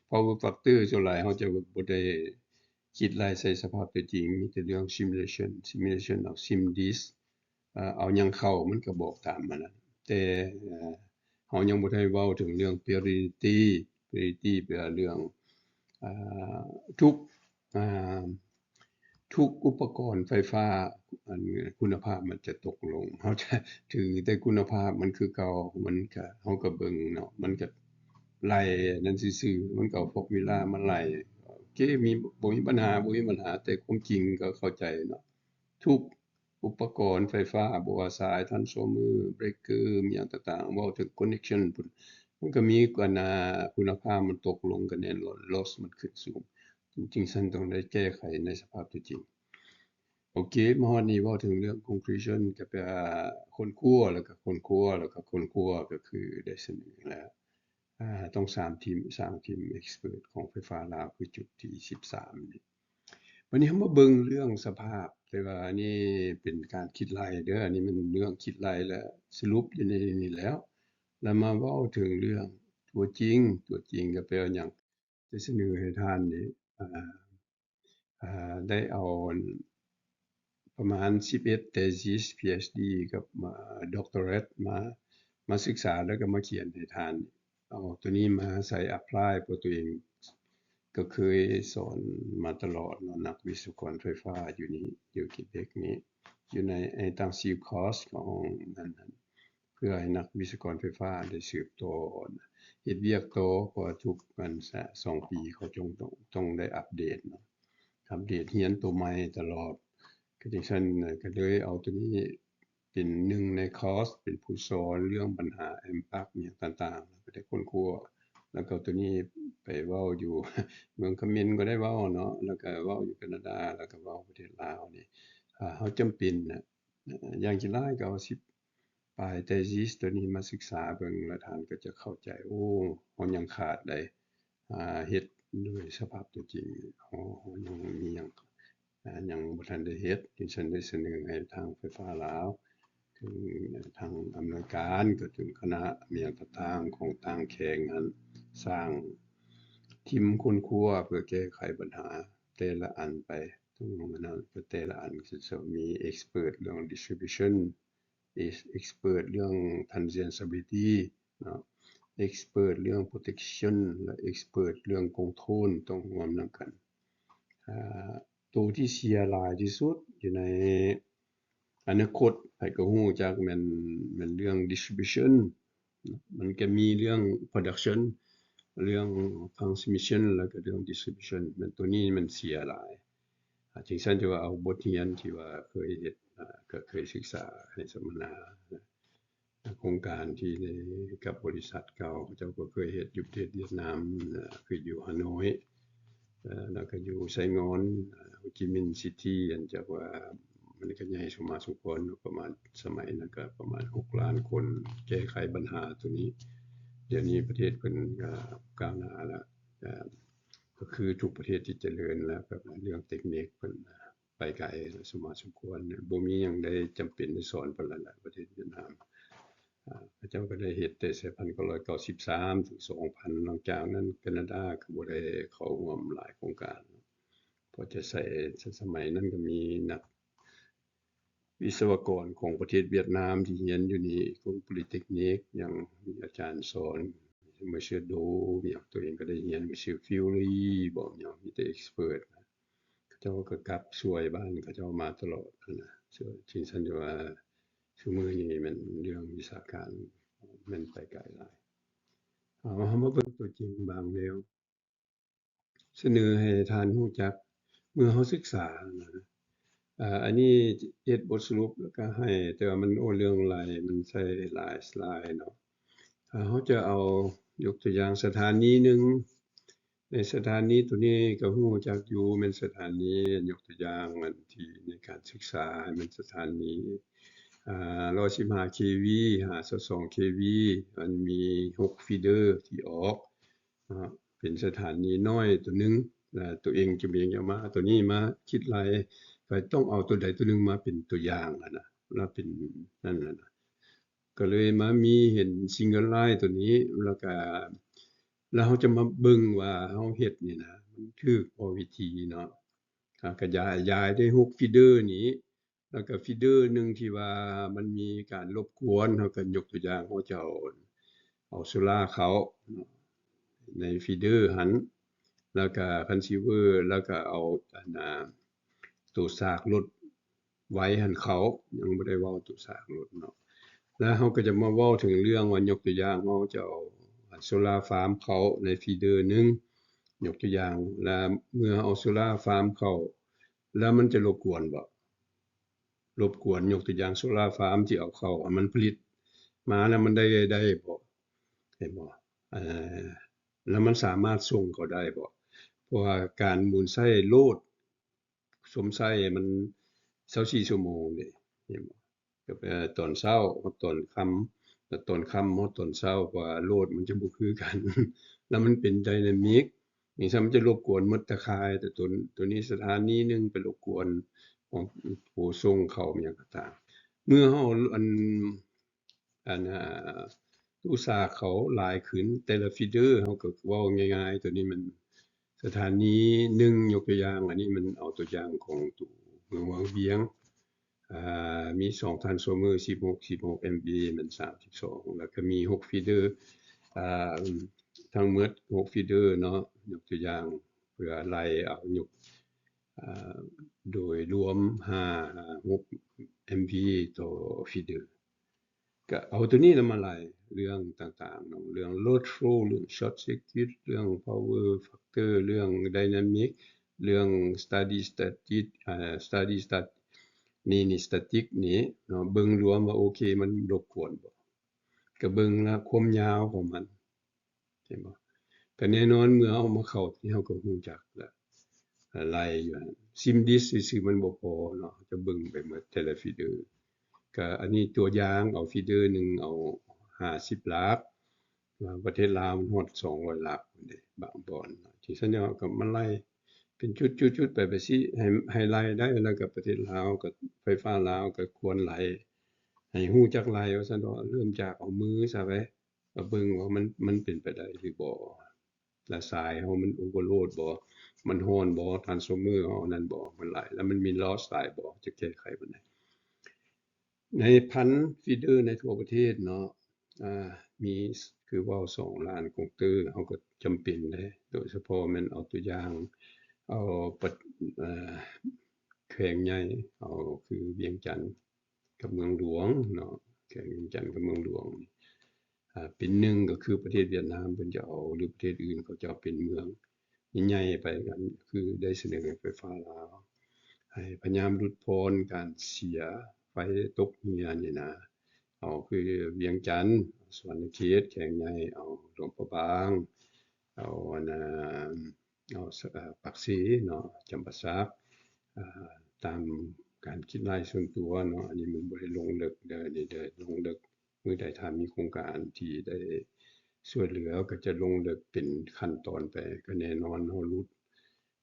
power factor ส่วนหลายเฮาจะบ่ได้คิดรายใส่สภาพเป็นจริงมีแต่เรื่อง simulation เอา SimDis เอาหยังเข้ามันก็บอกตามมันนั่นแต่เฮายังบ่ได้เว้าถึงเรื่อง Purity แปลว่าเรื่องทุกอ่าทุกอุปกรณ์ไฟฟ้าอันคุณภาพมันจะตกลงเฮาจะถือแต่คุณภาพมันคือเก่ามันก็เฮาก็เบิ่งเนาะมันก็ไล่นั่นซื่อๆมันก็เอา formula มาไล่โอเคบ่มีปัญหาแต่ความจริงก็เข้าใจเนาะทุกอุปกรณ์ไฟฟ้าบ่ว่าสาย transformer breaker มีหยังต่างๆเว้าถึง connection พุ่นมันก็มีคุณภาพมันตกลงก็แน่นอน loss มันขึ้นสูงจริงๆฉันต้องได้แก้ไขในสภาพที่จริงโอเคมาฮอดนี้เว้าถึงเรื่อง conclusion ก็แปลว่าคนคั่วแล้วก็ก็คือได้เสนอแล้วต้อง3ทีม expert ของไฟฟ้าลาวคือจุดที่13นี่วันนี้เฮามาเบิ่งเรื่องสภาพแต่ว่าอันนี้เป็นการคิดไล่เด้ออันนี้มันเรื่องคิดไล่และสรุปอยู่ในนี้แล้วแล้วมาเว้าถึงเรื่องตัวจริงก็แปลว่าหยังจะเสนอให้ท่านนี่ได้เอาประมาณ11 thesis PhD กับdoctorate มาศึกษาแล้วก็มาเขียนให้ท่านเอาตัวนี้มาใส่ apply เพราะตัวเองก็เคยสอนมาตลอดเนาะนักวิศวกรไฟฟ้าอยู่นี่อยู่คิเบกนี้อยู่ใน intensive course ของนั้นเพื่อให้นักวิศวกรไฟฟ้าได้สืบต่อเฮ็ดเวียกต่อเพราะทุกมัน2ปีเขาต้องได้อัปเดตเนาะอัปเดตเรียนตัวใหม่ตลอดก็จังซั่นก็เลยเอาตัวนี้เป็นหนึ่งในคอร์สเป็นผู้สอนเรื่องปัญหา impact อิหยังต่างๆก็ได้ค้นคว้าแล้วก็ตัวนี้ ไปเว้าอยู่ เมืองเขมรก็ได้เว้าเนาะแล้วก็เว้าอยู่แคนาดาแล้วก็เว้าประเทศลาวนี่เฮาจำเป็นน่ะอย่างที่หลายก็เอา10ปลาย thesis ตัวนี้มาศึกษาเบิ่งแล้วท่านก็จะเข้าใจโอ้เฮายังขาดได้เฮ็ดด้วยสภาพตัวจริงเฮายังมีหยังบ่ทันได้เฮ็ดที่ฉันได้เสนอให้ทางไฟฟ้าลาวถึงทางอำนวยการก็ถึงคณะอิหยังต่างๆของต่างแขวงนั้นสร้างทีมค้นคว้าเพื่อแก้ไขปัญหาแต่ละอันไปซึ่งมันนั้นแต่ละอันก็จะมี expert เรื่อง distribution expert เรื่อง transient stability เนาะ expert เรื่อง protection และ expert เรื่อง control ต้องรวมนำกันตัวที่เสียหลายที่สุดอยู่ในอนาคตไผก็ฮู้จักแม่นเรื่อง distribution มันก็มีเรื่อง production เรื่อง transmission แล้วก็เรื่อง distribution มันตัวนี้มันเสียหลายจึงซั่นจะว่าเอาบทเรียนที่ว่าเคยเฮ็ดก็เคยศึกษาให้สัมมนาโครงการที่ในกับบริษัทเก่าเจ้าก็เคยเฮ็ดอยู่ประเทศเวียดนามคืออยู่ฮานอยแล้วก็อยู่ไซงอนโฮจิมินห์ซิตี้อันจักว่ามันก็ใหญ่สมมาสมควรประมาณสมัยนั้นก็ประมาณ6ล้านคนแก้ไขปัญหาตัวนี้เดี๋ยวนี้ประเทศเพิ่นก็ก้าวหน้าแล้วก็คือทุกประเทศที่เจริญแล้วแบบเรื่องเทคนิคเพิ่นไปไกลสมมาสมควรบ่มีหยังได้จำเป็นได้สอนเพิ่นแล้วประเทศเวียดนามพระเจ้าก็ได้เฮ็ดแต่1993ถึง2000หลังจากนั้นแคนาดาก็บ่ได้เข้าร่วมหลายโครงการเพราะจะใช้สมัยนั้นก็มีนักวิศวกรของประเทศเวียดนามที่เรียนอยู่นี่กรุง Polytechnic อย่างมีอาจารย์สอนMonsieur Do อย่างตัวเองก็ได้เรียน Monsieur Fury บ่อย่างมีแต่ expert เขาเจ้าก็กลับช่วยบ้านเขาเจ้ามาตลอดนะจริงซั่นว่าซุมื้อนี้มันเรื่องวิชาการมันไปไกลหลายเฮามาเบิ่งตัวจริงบางแนวเสนอให้ท่านรู้จักเมื่อเฮาศึกษานะอันนี้เฮ็ดบทสรุปแล้วก็ให้แต่ว่ามันโอ้เรื่องหลายมันใช้หลายสไลด์เนาะเฮาจะเอายกตัวอย่างสถานีหนึ่งในสถานีตัวนี้ก็รู้จักอยู่แม่นสถานียกตัวอย่างอันที่ในการศึกษามันสถานี115 kV 52 kV มันมี6ฟีเดอร์ที่ออกเป็นสถานีน้อยตัวนึงตัวเองจะมีเอามาตัวนี้มาคิดหลายก็ต้องเอาตัวใดตัวนึงมาเป็นตัวอย่างนะแล้วเป็นนั่นน่ะก็เลยมามีเห็น Single Line ตัวนี้แล้วเฮาจะมาเบิ่งว่าเฮาเฮ็ดนี่นะมันถูกบ่วิธีเนาะก็ย้ายได้6ฟีเดอร์นี้แล้วก็ฟีเดอร์นึงที่ว่ามันมีการรบกวนเฮาก็ยกตัวอย่างเฮาจะเอาโซลาร์เขาในฟีเดอร์หั้นแล้วก็คันซิเวอร์แล้วก็เอาตัวสากรถไว้หั้นเขายังบ่ได้เว้าตัวสากรถเนาะแล้วเฮาก็จะมาเว้าถึงเรื่องว่ายกตัวอย่างเฮาจะเอาโซลาร์ฟาร์มเขาในฟีเดอร์นึงยกตัวอย่างแล้วเมื่อเอาโซลาร์ฟาร์มเขาแล้วมันจะรบกวนบ่รบกวนยกตัวอย่างโซลาร์ฟาร์มที่เอาเข้ามันผลิตมาแล้วมันได้บ่เห็นบ่แล้วมันสามารถส่งเขาได้บ่เพราะว่าการหมุนไส้โลดสมไส้มัน24ชั่วโมงนี่เห็นบ่ก็ตอนเช้าตอนค่ำตอนค่ำตอนเช้าเพราะว่าโลดมันจะบ่คือกันแล้วมันเป็นไดนามิกนี่ซะมันจะรบกวนหมดตะข่ายแต่ตัวนี้สถานีนึงไปรบกวนของผู้ส่งเขาอิหยังก็ตามเมื่อเฮาอุตสาหเขาหลายขึ้นแต่ละฟีเดอร์เฮาก็เว้าง่ายๆตัวนี้มันสถานี1ยกตัวอย่างอันนี้มันเอาตัวอย่างของตัวเมืองวังเวียงมี2 transformer 16 MVA มัน32แล้วก็มี6ฟีเดอร์ทั้งหมด6ฟีเดอร์เนาะยกตัวอย่างเพื่อไล่เอายกโดยรวม6 MVA ต่อฟีเดอร์ก็เอาตัวนี้มาไล่เรื่องต่างๆเนาะเรื่อง load flow เรื่อง short circuit เรื่อง power factor เรื่อง dynamic เรื่อง study stat นี่ static นี่เนาะเบิ่งรวมว่าโอเคมันรบกวนบ่ก็เบิ่งแล้วความยาวของมันเห็นบ่ก็ ก็แน่นอนเมื่อเอามาเข้าที่เฮาก็รู้จักแล้วไล่อยู่หั่นซิมดิสซื่อๆมันบ่พอเนาะจะเบิ่งไปหมดแต่ละฟีเดอร์ก็อันนี้ตัวอย่างเอาฟีเดอร์หนึ่งเอา50หลักประเทศลาวมันฮอด200หลักพู้นเด้บางบ่อนที่ซั้นแล้วก็มันไล่เป็นจุดๆๆไปสิให้ไล่ได้แล้วก็ประเทศลาวก็ไฟฟ้าลาวก็ควรไล่ให้รู้จักไล่ว่าซั่นเนาะเริ่มจากเอามือซะไปก็เบิ่งว่ามันเป็นไปได้หรือบ่แล้วสายเฮามัน overload บ่มันร้อนบ่ transformer เฮาอันนั้นบ่มันไหลแล้วมันมี loss สายบ่จะแก้ไขบัดใดในพันฟีเดอร์ในทั่วประเทศเนาะมีคือเว้า2ล้านคงเตอร์เฮาก็จำเป็นเด้โดยเฉพาะแม่นเอาตัวอย่างเอาเอ่อแขวงใหญ่เอาคือเวียงจันทน์กับเมืองหลวงเนาะแขวงเวียงจันทน์กับเมืองหลวงเป็นหนึ่งก็คือประเทศเวียดนามเพิ่นจะเอาหรือประเทศอื่นเขาจะเอาเป็นเมืองใหญ่ๆไปกันคือได้เสนอไฟฟ้าลาวให้พยายามลดพรการเสียไฟตกเหียนี่นะเอาคือเวียงจันทน์สวรรณเขตแขวงใหญ่เอาหลวงพระบางเอาอันน่ะเอาปากสีเนาะจำปาสักอ่าตามการคิดรายส่วนตัวเนาะอันนี้มันบ่ได้ลงลึกเด้อนี่เด้อลงลึกมื้อใดถ้ามีโครงการที่ได้ช่วยเหลือก็จะลงลึกเป็นขั้นตอนไปก็แน่นอนเฮาลด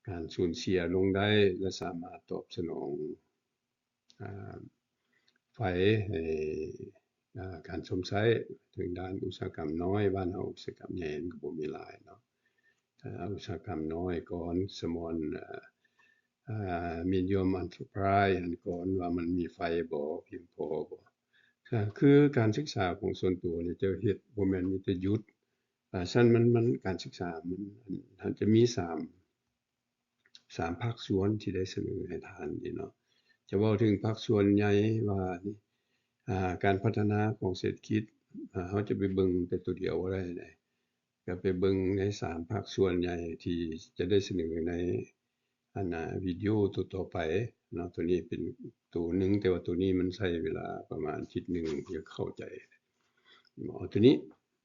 การสูญเสียลงได้และสามารถตอบสนองอ่าไฟให้การชมใช้ถึงด้านอุตสาหกรรมน้อยบ้านเฮาอุตสาหกรรมใหญ่มันก็บ่มีหลายเนาะอุตสาหกรรมน้อยก่อน small medium enterprise อันก่อนว่ามันมีไฟบ่เพียงพอบ่ก็คือการศึกษาของส่วนตัวนี่จะเฮ็ดบ่แม่นมีแต่หยุดซั่นมันการศึกษามันจะมี3ภาคส่วนที่ได้เสนอให้ท่านนี่เนาะจะเว้าถึงภาคส่วนใหญ่ว่านี่การพัฒนาของเศรษฐกิจเฮาจะไปเบิ่งแต่ตัวเดียวบ่ได้เดะก็ไปเบิ่งใน3ภาคส่วนใหญ่ที่จะได้เสนอในอันน่ะวิดีโอต่อๆไปเนาะตัวนี้เป็นตัวหนึ่งแต่ว่าตัวนี้มันใช้เวลาประมาณอาทิตย์หนึ่งที่จะเข้าใจเอาตัวนี้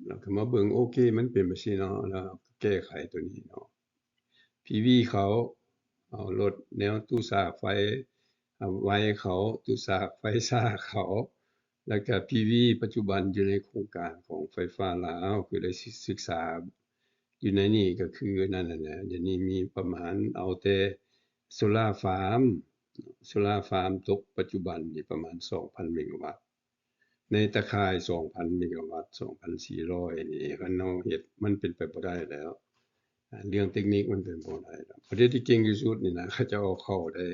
แล้วก็มาเบิ่งโอเคมันเป็นจั่งซี้เนาะแล้วแก้ไขตัวนี้เนาะ PV เขาเอารถแนวตู้สากไฟไว้เขาตู้สากไฟซ่าเขาแล้วก็ PV ปัจจุบันอยู่ในโครงการของไฟฟ้าลาวคือได้ศึกษาอยู่ในนี้ก็คือนั่นน่ะแหละเดี๋ยวนี้มีประมาณเอาแต่โซลาร์ฟาร์มตกปัจจุบันนี่ประมาณ 2,000 เมกะวัตต์ในตะข่าย 2,000 เมกะวัตต์ 2,400 นี่คันเฮาเฮ็ดมันเป็นไปบ่ได้แล้วเรื่องเทคนิคมันเป็นบ่ได้แล้วประเทศที่เก่งที่สุดนี่นะเขาจะเอาเข้าได้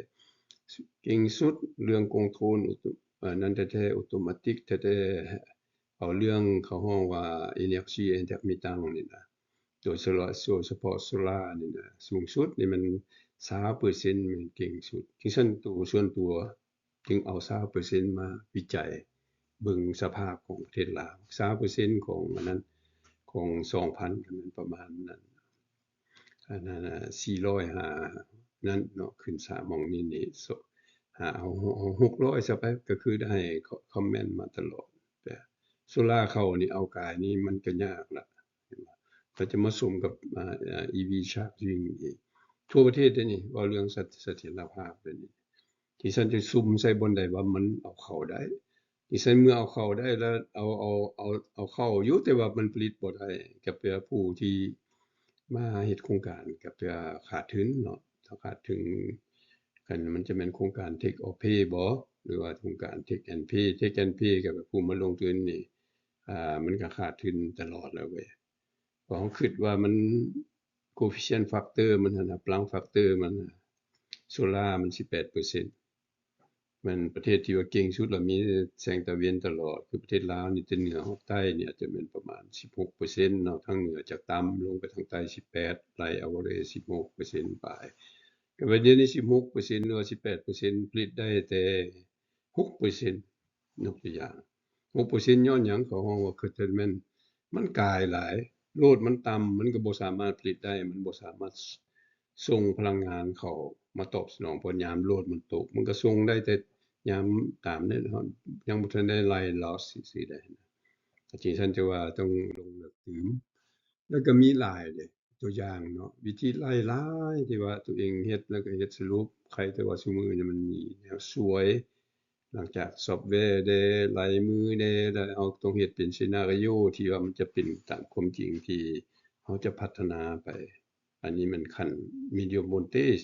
เก่งสุดเรื่องคงโทนนั้นแท้ๆออโตมาติกแท้ๆเอาเรื่องเขาฮ้องว่า Energy Intermittent นี่นะโดยเฉพาะโซลาร์นี่นะสูงสุดนี่มัน20%มันเก่งสุดที่ซั่นตัวส่วนตัวจึงเอา20%มาวิจัยเบิ่งสภาพของประเทศลาว20%ของอันนั้นของ 2,000 ก็แม่นประมาณนั้นอันนั้น405นั้นเนาะขึ้น3หม้องนี้หาเอา600ซะไปก็คือได้คอมเมนต์มาตลอดแต่โซลาร์เข้านี่เอากายนี่มันก็ยากล่ะก็จะมาสมกับEV Charging อีกทั่วประเทศเดะนี่เว้าเรื่องเสถียรภาพเดะนี่ที่ฉันจะซุ่มใส่บ่อนใดว่ามันเอาเข้าได้ที่ฉันเมื่อเอาเข้าได้แล้วเอาเข้าอยู่แต่ว่ามันผลิตบ่ได้ก็เพื่อผู้ที่มาเฮ็ดโครงการก็เพื่อขาดทุนเนาะถ้าขาดทุนคันมันจะแม่นโครงการ Take or Pay บ่หรือว่าโครงการ Take and Pay Take and Pay ก็แบบผู้มาลงทุนนี่มันก็ขาดทุนตลอดแล้วเว้ยเพราะเราคิดว่ามัน coefficient factor มันหั่นน่ะ Planck factor มันโซลาร์มัน18%มันประเทศที่ว่าเก่งสุดแล้วมีแสงตะเวนตลอดคือประเทศลาวนี่แต่เหนือฮอดใต้เนี่ยจะเป็นประมาณ 16% เนาะทางเหนือจากต่ำลงไปทางใต้18ไล่เอาบ่ได้ 16%ปลายก็ว่าเดี๋ยวนี้16%หรือว่า18%ผลิตได้แต่6%ยกตัวอย่าง6%ย้อนหยังเขาฮ้องว่า curtailment มันกายหลายโลดมันต่ำมันก็บ่สามารถผลิตได้มันบ่สามารถส่งพลังงานเข้ามาตอบสนองเพราะยามโลดมันตกมันก็ส่งได้แต่ยามตามนั้นยังบ่ทันได้ไล่ loss จั่งซี้ได้นะที่ฉันจะว่าต้องลงลึกถึงแล้วก็มีหลายเดะ ตัวอย่างเนาะวิธีหลายๆที่ว่าตัวเองเฮ็ดแล้วก็เฮ็ดสรุปใครแต่ว่าซุมื้อนี้มันมีแนวสวยหลังจากซอฟต์แวร์แด่ลายมือแด่แล้วเราต้องเฮ็ดเป็น scenario ที่ว่ามันจะเป็นตามความจริงที่เราจะพัฒนาไปอันนี้มันขั้น medium voltage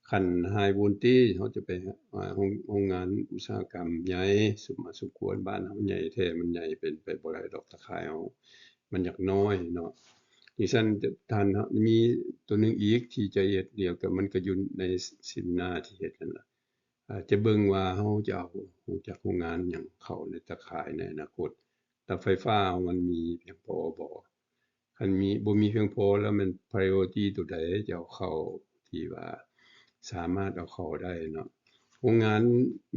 ขั้น high voltage เราจะไปโรงงานอุตสาหกรรมใหญ่สมควรบ้านเราใหญ่แท้มันใหญ่เป็นไปบ่ได้ดอกตะข่ายเรามันอยากน้อยเนาะ ดิฉันท่านมีตัวหนึงอีกที่จะเฮ็ดเดียวกับมันก็อยู่ในสินนาที่เฮ็ดนั่นล่ะจะเบิ่งว่าเราจะเอารู้จักโรงงานหยังเข้าในตะข่ายในอนาคตถ้าไฟฟ้ามันมีเพียงพอบ่คันมีบ่มีเพียงพอแล้วมัน priority ตัวใดจะเอาเข้าที่ว่าสามารถเอาเข้าได้เนาะโรงงาน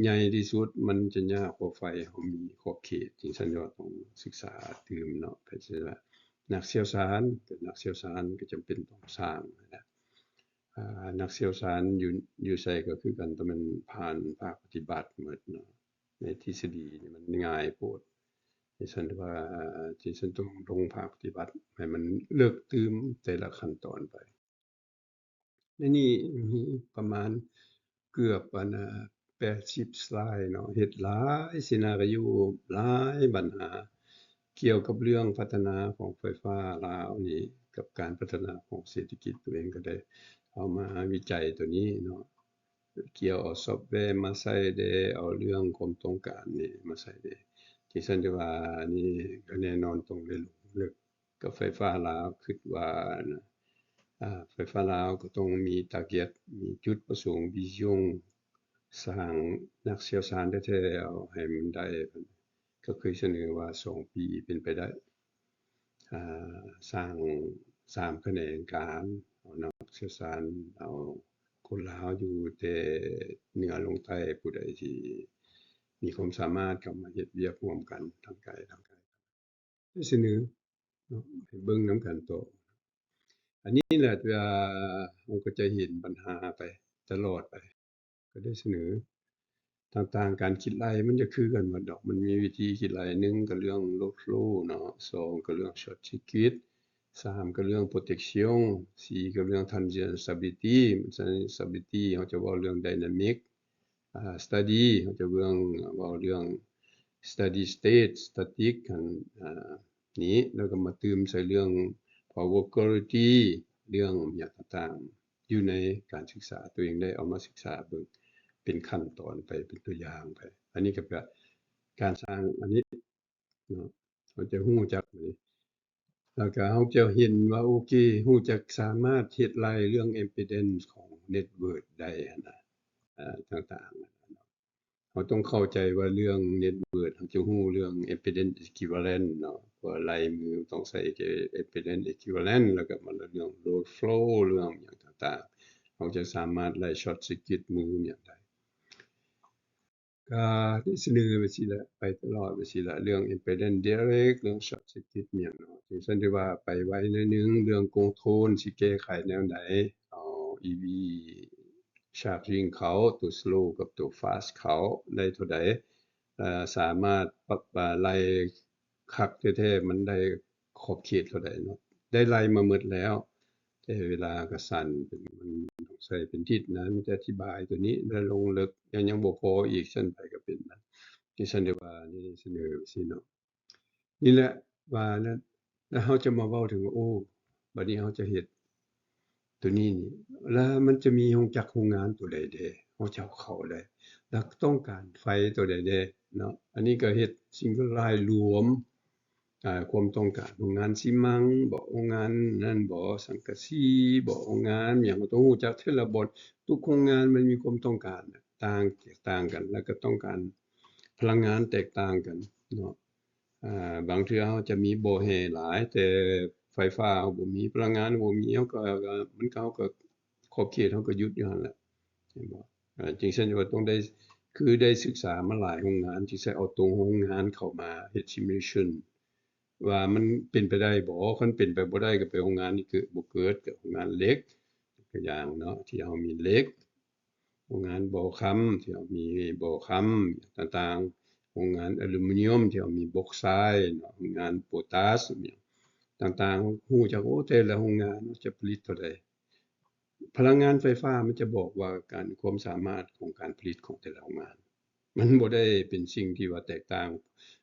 ใหญ่ที่สุดมันจะยากกว่าไฟเรามีขอบเขตที่ฉันว่าต้องศึกษาตื่มเนาะไปเสียว่านักเชี่ยวชาญก็จำเป็นต้องสร้างนะนักเชี่ยวชาญอยู่ไสก็คือกันแต่มันผ่านภาคปฏิบัติหมดเนาะในทฤษฎีนี่มันง่ายโพดดิฉันว่าที่ฉันต้องลงภาคปฏิบัติให้มันลึกตื่มแต่ละขั้นตอนไปในนี้มีประมาณเกือบ80สไลด์เนาะเฮ็ดหลาย scenario หลายปัญหาเกี่ยวกับเรื่องพัฒนาของไฟฟ้าลาวนี่กับการพัฒนาของเศรษฐกิจตัวเองก็ได้เอามาวิจัยตัวนี้เนาะเกี่ยวเอาซอฟต์แวร์มาใส่ได้เอาเรื่องความต้องการนี่มาใส่ได้ที่ฉันจะว่านี่ก็แน่นอนต้องได้ลงลึกกับไฟฟ้าลาวคิดว่านะไฟฟ้าลาวก็ต้องมี target มีจุดประสงค์ vision สร้างนักเชี่ยวชาญแท้ๆเอาให้มันได้ก็เคยเสนอว่า2ปีเป็นไปได้สร้าง3แขนงการเอานักเชี่ยวชาญเอาคนลาวอยู่แต่เหนือลงใต้ผู้ใดที่มีความสามารถเข้ามาเฮ็ดเวียกร่วมกันทั้งไกลได้เสนอเนาะให้เบิ่งนำกันต่ออันนี้แหละเราก็จะเห็นปัญหาไปตลอดไปก็ได้เสนอ ต่างๆการคิดไล่มันจะคือกันหมดดอกมันมีวิธีคิดไล่1ก็เรื่อง load flow เนาะ2ก็เรื่อง short circuit 3ก็เรื่อง protection 4ก็เรื่อง transient stability stability เขาจะเว้าเรื่อง dynamic study เขาจะเว้าเรื่อง steady state static หั้นนี้แล้วก็มาตืมใส่เรื่อง power quality เรื่องหยังต่างๆอยู่ในการศึกษาตัวเองได้เอามาศึกษาเบิ่งเป็นขั้นตอนไปเป็นตัวอย่างไปอันนี้ก็แบบการสร้างอันนี้เนาะเราจะรู้จักแล้วก็เราจะเห็นว่าโอเครู้จักสามารถเฮ็ดรายเรื่อง impedance ของเน็ตเวิร์กได้หั้นน่ะต่างๆเราต้องเข้าใจว่าเรื่องเน็ตเวิร์กเราจะรู้เรื่อง impedance equivalent เนาะว่าลายมือต้องใส่ impedance equivalent แล้วก็มาเรื่อง load flow เรื่องหยังต่างๆเราจะสามารถไล่ short circuit มือหยังได้ก็ได้เสนอไปสิละไปตลอดไปสิละเรื่อง impedance direct เรื่อง short circuit อิหยังเนาะซึ่งฉันได้ว่าไปไว้หน่อยหนึ่งเรื่อง control สิแก้ไขแนวใดเอา EV charging เขาตัว slow กับตัว fast เขาได้เท่าใดสามารถปรับไล่คักแท้ๆมันได้ขอบเขตเท่าใดเนาะได้ไล่มาหมดแล้วแต่เวลาก็สั้นเป็นมันต้องใช้เป็นทิศนะมันจะอธิบายตัวนี้แล้วลงลึกยังบ่พออีกซั่นไปก็เป็นนะที่ฉันได้ว่านี่เสนอไปสิเนาะนี่แหละว่าแล้วเราจะมาเว้าถึงว่าโอ้บัดนี้เราจะเฮ็ดตัวนี้นี่แล้วมันจะมีรู้จักโรงงานตัวใดแด่เราจะเอาเข้าได้แล้วต้องการไฟตัวใดแด่เนาะอันนี้ก็เฮ็ดสิ่งรายรวมความต้องการโรงงานซิมังบ่โรงงานนั่นบ่สังกะสีบ่โรงงานหยังก็ต้องรู้จักแต่ละบ่อนทุกโรงงานมันมีความต้องการแตกต่างกันแล้วก็ต้องการพลังงานแตกต่างกันเนาะบางเทื่อเราจะมีบ่แฮ่หลายแต่ไฟฟ้าเราบ่มีพลังงานบ่มีเราก็มันก็เราก็ขอบเขตเราก็หยุดอยู่หั่นแหละเห็นบ่จึงฉันว่าต้องได้คือได้ศึกษามาหลายโรงงานที่ใช้เอาตรงโรงงานเข้ามาเฮ็ด simulation ว่ามันเป็นไปได้บ่คันเป็นไปบ่ได้ก็ไปโรงงานนี่คือบ่เกิดก็โรงงานเหล็กตัวอย่างเนาะที่เรามีเหล็กโรงงานบ่อคำที่เรามีบ่อคำต่างๆโรงงานอลูมิเนียมที่เรามีบออกไซด์เนาะโรงงานโพแทสเนียมต ต่างๆฮู้จักโอ้แต่ละโรงงานจะผลิตเท่าใดพลังงานไฟฟ้ามันจะบอกว่าความสามารถของการผลิตของแต่ละโรงงานมันบ่ได้เป็นสิ่งที่ว่าแตกต่าง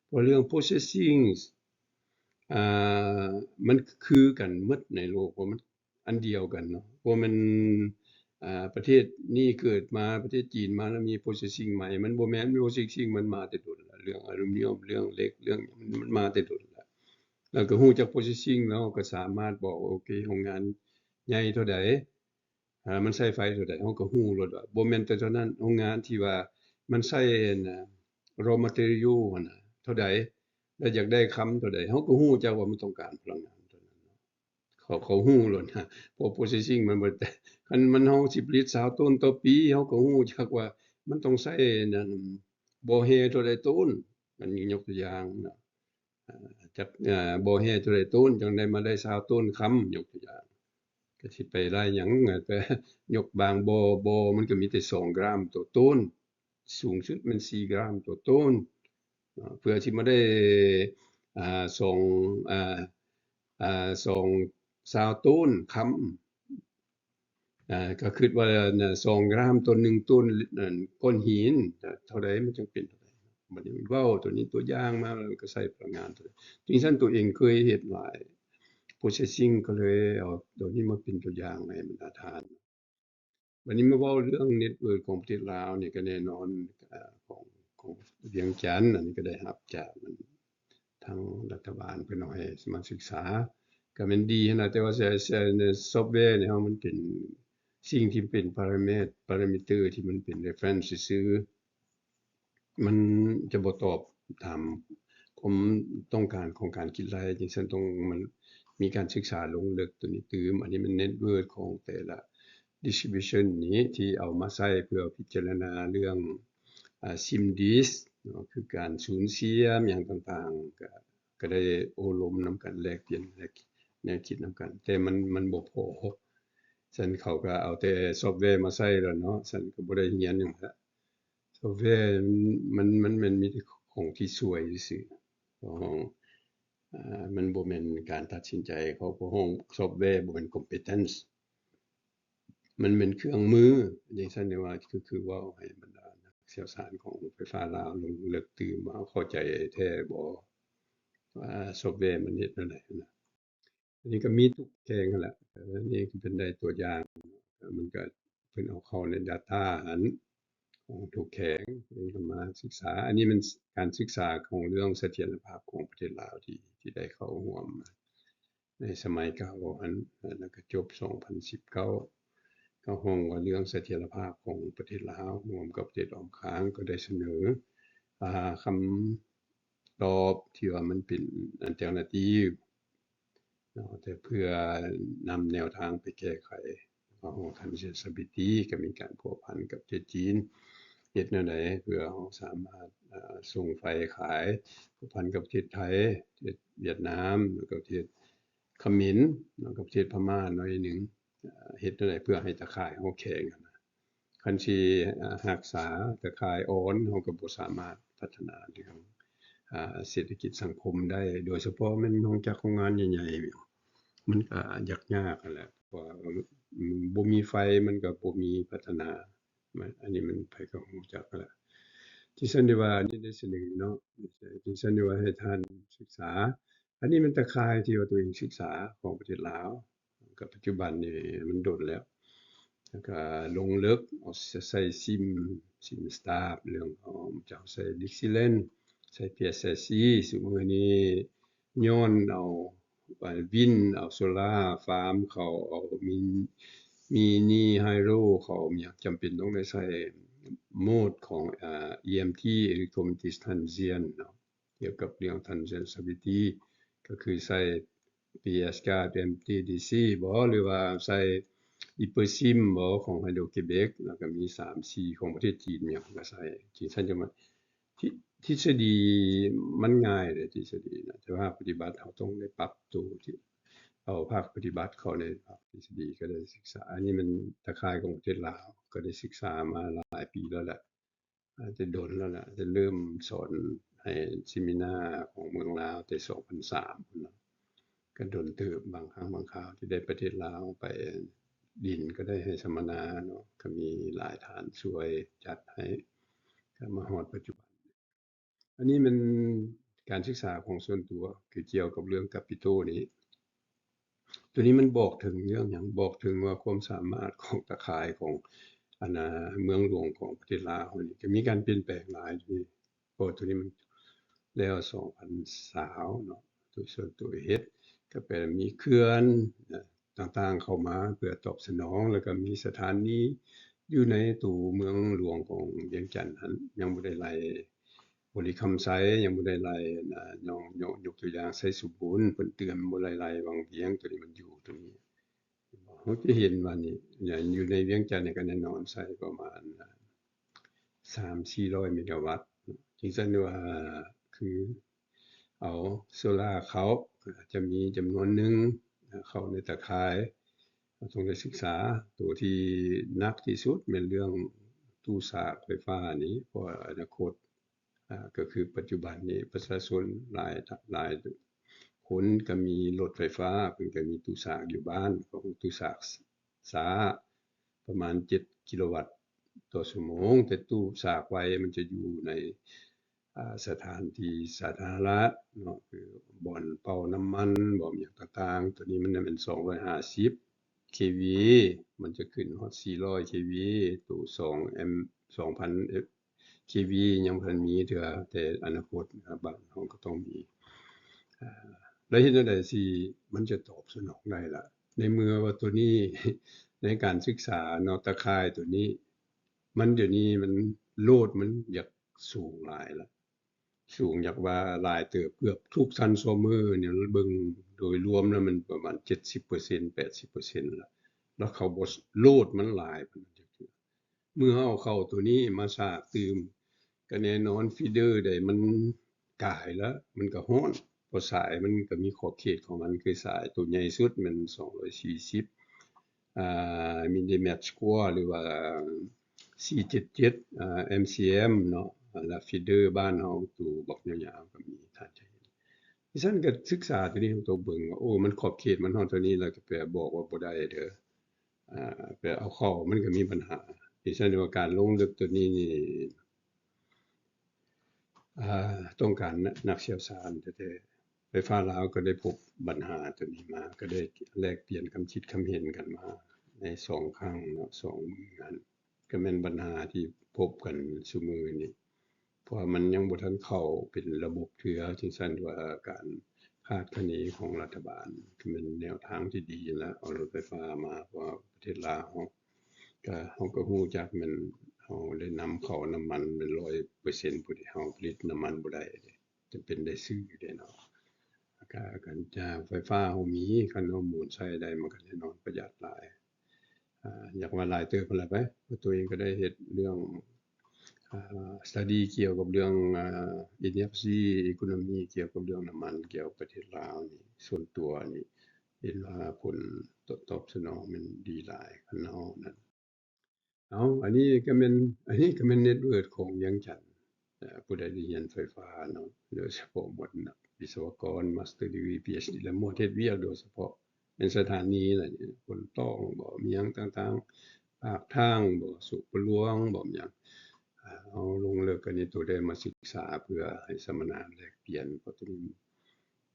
เพราะเรื่อง processing อ่มันคือกันหมดในโลกเพราะมันอันเดียวกันเนาะเพราะมันประเทศนี้เกิดมาประเทศจีนมาแล้วมี processing ใหม่มันบ่แม่น processing มันมาแต่โดนแล้วเรื่องอลูมิเนียมเรื่องเหล็กเรื่องมันมาแต่โดนแล้วแล้วก็ฮู้จัก processing แล้วก็สามารถบอกโอเคโรงงานใหญ่เท่าใดมันใช้ไฟเท่าใดเราก็ฮู้โลดว่าบ่แม่นแต่เท่านั้นโรงงานที่ว่ามันใช้raw material หั้นน่ะเท่าใดแล้วอยากได้คำเท่าใดเราก็ฮู้จักว่ามันต้องการพลังงานเท่านั้นเขาฮู้โลดนะเพราะ processing มันบ่แต่คันมันเฮาสิผลิต20ต้นต่อปีเราก็ฮู้จักว่ามันต้องใช้นั่นบ่แฮเท่าใดต้นอันนี้ยกตัวอย่างนะจักบ่แฮเท่าใดต้นจังได้มาได้20ต้นคำยกตัวอย่างก็สิไปหลายหยังแต่ยกบางบ่มันก็มีแต่2กรัมต่อต้นสูงสุดมัน4กรัมต่อต้นเพื่อสิมาได้สอง20ต้นคำก็คิดว่าน่ะ2กรัมต่อ1ต้นนั่นก้อนหินเท่าใดมันจังเป็นเท่าใดบัดนี้มันเว้าตัวนี้ตัวอย่างมาแล้วก็ใช้พลังงานตัวจริงซั่นตัวเองเคยเฮ็ดหลาย processing ก็เลยเอาตัวนี้มาเป็นตัวอย่างให้บรรดาท่านวันนี้มาเว้าเรื่องเน็ตเวิร์กของประเทศลาวนี่ก็แน่นอนของเวียงจันทน์อันนี้ก็ได้รับจากทางรัฐบาลเพิ่นเอาให้มาศึกษาก็แม่นดีหั้นน่ะแต่ว่าซอฟต์แวร์นี่มันเป็นสิ่งที่เป็นparameter ที่มันเป็น reference ซื่อๆมันจะบ่ตอบตามความต้องการของการคิดหลายจังซั่นต้องมันมีการศึกษาลงลึกตัวนี้ตืมอันนี้มันเน็ตเวิร์กของแต่ละ distribution นี้ที่เอามาใช้เพื่อพิจารณาเรื่องSIMDIS เนาะคือการสูญเสียหยังต่างๆก็ได้โอ้ล้มนำกันแลกเปลี่ยนแนวคิดนำกันแต่มันบ่พอฉันเขาก็เอาแต่ซอฟต์แวร์มาใช้แล้วเนาะฉันก็บ่ได้เรียนหยังซะซอฟต์แวร์มันมีแต่ของที่สวยซื่อๆของมันบ่แม่นการตัดสินใจเขาเพราะซอฟต์แวร์บ่แม่น competence มันเป็นเครื่องมือจังซั่นได้ว่าคือเว้าให้บรรดานักเชี่ยวชาญของไฟฟ้าลาวลงลึกตื่นมาเข้าใจแท้บ่ว่าซอฟต์แวร์มันเฮ็ดแนวใดนะอันนี้ก็มีทุกแขงนั่นแหละอันนี้ก็เป็นได้ตัวอย่างมันก็เพิ่นเอาเข้าใน data หั้นของทุกแขงเพิ่นก็มาศึกษาอันนี้มันการศึกษาของเรื่องเสถียรภาพของประเทศลาวที่ได้เข้าร่วมในสมัยเก่าอันแล้วก็จบ2019ก็ฮ้องว่าเรื่องเสถียรภาพของประเทศลาวร่วมกับประเทศอ้อมค้างก็ได้เสนอคำตอบที่ว่ามันเป็น alternative เนาะแต่เพื่อนำแนวทางไปแก้ไขของ Transparency ก็มีการพัวพันกับประเทศจีนเฮ็ดแนวใดเพื่อเราสามารถส่งไฟขายพัวพันกับประเทศไทยประเทศเวียดนามแล้วก็ประเทศเขมรแล้วก็ประเทศพม่าหน่อยหนึ่งเฮ็ดแนวใดเพื่อให้ตะข่ายเราแข็งนะคันสิรักษาตะข่ายอ่อนเราก็บ่สามารถพัฒนาเรื่องเศรษฐกิจสังคมได้โดยเฉพาะแม่นโรงจักรโรงงานใหญ่ๆมันก็ยากๆนั่นแหละเพราะว่าบ่มีไฟมันก็บ่มีพัฒนาอันนี้มันไผก็รู้จักนั่นแหละที่ฉันได้ว่านี่ได้เสนอเนาะที่ฉันได้ว่าให้ท่านศึกษาอันนี้มันตะข่ายที่ว่าตัวเองศึกษาของประเทศลาวกับปัจจุบันนี่มันโดนแล้วแล้วก็ลงลึกเอาใส่SIM-Star เรื่องของเจ้าใส่ Dixilen ใช้ PSSE ซุมื้อนี้ย้อนเอาวินเอาโซลาร์ฟาร์มเข้าเอามินิไฮโดรเข้าหยังจำเป็นต้องได้ใช้โหมดของEMT Electromagnetics Transient เนาะเกี่ยวกับเรื่อง Transient ก็คือใช้ PS-card MTDC บ่หรือว่าใช้ IPSIM บ่ของ Hydro-Québec แล้วก็มี3-4ของประเทศจีนหยังก็ใช้ที่ฉันจะมาทฤษฎีมันง่ายเด้อทฤษฎีน่ะแต่ว่าปฏิบัติเราต้องได้ปรับตัวที่เอาภาคปฏิบัติเข้าในภาคทฤษฎีก็ได้ศึกษาอันนี้มันตะข่ายของประเทศลาวก็ได้ศึกษามาหลายปีแล้วแหละแต่โดนแล้วล่ะจะเริ่มสอนให้เซมินาร์ของเมืองลาวแต่2003พุ่นเนาะก็ ก็โดนเติบบางครั้งบางคราวที่ได้ประเทศลาวไปดินก็ได้ให้สัมมนาเนาะก็มีหลายฐานช่วยจัดให้ก็มาฮอดปัจจุบันอันนี้มันการศึกษาของส่วนตัวคือเกี่ยวกับเรื่อง Capital นี้ตัวนี้มันบอกถึงเรื่องหยังบอกถึงว่าความสามารถของตะข่ายของเมืองหลวงของประเทศลาวนี่ก็มีการเปลี่ยนแปลงหลายอยู่นี่เพราะตัวนี้มันแล้ว2020เนาะตัวส่วนตัวเฮ็ดก็แปลมีเขื่อนต่างๆเข้ามาเพื่อตอบสนองแล้วก็มีสถานีอยู่ในตัวเมืองหลวงของเวียงจันทน์หั้นยังบ่ได้ไล่บริคำไสยังบ่ได้ไล่ยกตัวอย่างไสสุบุญเพิ่นเตือนบ่ได้ไล่วังเวียงตัวนี้มันอยู่ตรงนี้เราจะเห็นว่านี่อยู่ในเวียงจันทน์นี่ก็แน่นอนใช้ประมาณ300-400 เมกะวัตต์จริงซั่นว่าคือเอาโซล่าร์เขาจะมีจำนวนหนึ่งเข้าในตะข่ายเราต้องได้ศึกษาตัวที่หนักที่สุดแม่นเรื่องตู้สากไฟฟ้านี้เพราะอนาคตก็คือปัจจุบันนี้ประชาชนหลายคนก็มีรถไฟฟ้าเพิ่นก็มีตู้สากอยู่บ้านของตู้สากช้าประมาณ7กิโลวัตต์ต่อชั่วโมงแต่ตู้สากไฟมันจะอยู่ในสถานที่สาธารณะเนาะคือบ่อนเป่าน้ำมันบ่อนหยังต่างๆตัวนี้มันเป็น250 kV มันจะขึ้นฮอด400 kV ตู้2 amp 2,000 kV ยังบ่ทันมีเทื่อแต่อนาคตบ้านเราก็ต้องมีแล้วเฮ็ดจั่งใดสิมันจะตอบสนองได้ล่ะในเมื่อว่าตัวนี้ ในการศึกษาเนาะตะข่ายตัวนี้มันเดี๋ยวนี้มันโลดมันอยากสูงหลายแล้วสูงอยากว่าหลายเติบเกือบทุก Transformer เนี่ยเบิ่งโดยรวมแล้วมันประมาณ 70% 80%แล้วเขาบ่โลดมันหลายปานนั้นจักเทื่อเมื่อเอาเข้าตัวนี้มาสากตืมก็แน่นอนฟีเดอร์ใดมันกายแล้วมันก็ร้อนเพราะสายมันก็มีขอบเขตของมันคือสายตัวใหญ่สุดมัน240มิลลิเมตรสแควร์หรือว่า477MCM เนาะแล้วฟีเดอร์บ้านเฮาตัวบักยาวๆก็มีท่านจะเห็นดิฉันก็ศึกษาตัวนี้ตัวเบิ่งว่าโอ้มันขอบเขตมันฮอดเท่านี้แล้วก็ไปบอกว่าบ่ได้เด้อไปเอาเข้ามันก็มีปัญหาดิฉันว่าการลงลึกตัวนี้นี่ต้องการนักเชี่ยวชาญแท้ๆไฟฟ้าลาวก็ได้พบปัญหาตัวนี้มาก็ได้แลกเปลี่ยนความคิดความเห็นกันมาใน2ครั้งเนาะ2มื้อนั้นก็แม่นปัญหาที่พบกันซุมื้อนี้เพราะว่ามันยังบ่ทันเข้าเป็นระบบเทื่อจังซั่นว่าการคาดคะเนของรัฐบาลก็แม่นแนวทางที่ดีแล้วเอารถไฟฟ้ามาเพราะว่าประเทศลาวเราก็รู้จักแม่นเราได้นำเข้าน้ำมันเป็น100%ผู้ที่เราผลิตน้ำมันบ่ได้จำเป็นได้ซื้อเด้เนาะก็การจ้างไฟฟ้าเรามีคันเราหมุนใช้ได้มันก็แน่นอนประหยัดหลายอยากว่าหลายเติบพู้นล่ะไปเพราะตัวเองก็ได้เฮ็ดเรื่องstudy เกี่ยวกับเรื่องenergy economy เกี่ยวกับเรื่องน้ำมันเกี่ยวกับประเทศลาวนี่ส่วนตัวนี่เห็นว่าผลตอบสนองมันดีหลายคันเรานั้นอันนี้ก็แม่นเน็ตเวิร์กของเวียงจันทน์ผู้ใดที่เรียนไฟฟ้าเนาะโดยเฉพาะหมวดนักวิศวกร Master Degree PhD และหมวดเฮ็ดเวียกโดยเฉพาะเป็นสถานีน่ะคนต้องบ่มีหยังต่างๆปากทางบ่สุขหลวงบ่มีหยังเอาลงลึกอันนี้ตัวได้มาศึกษาเพื่อให้สัมมนาแลกเปลี่ยนเพราะตัวนี้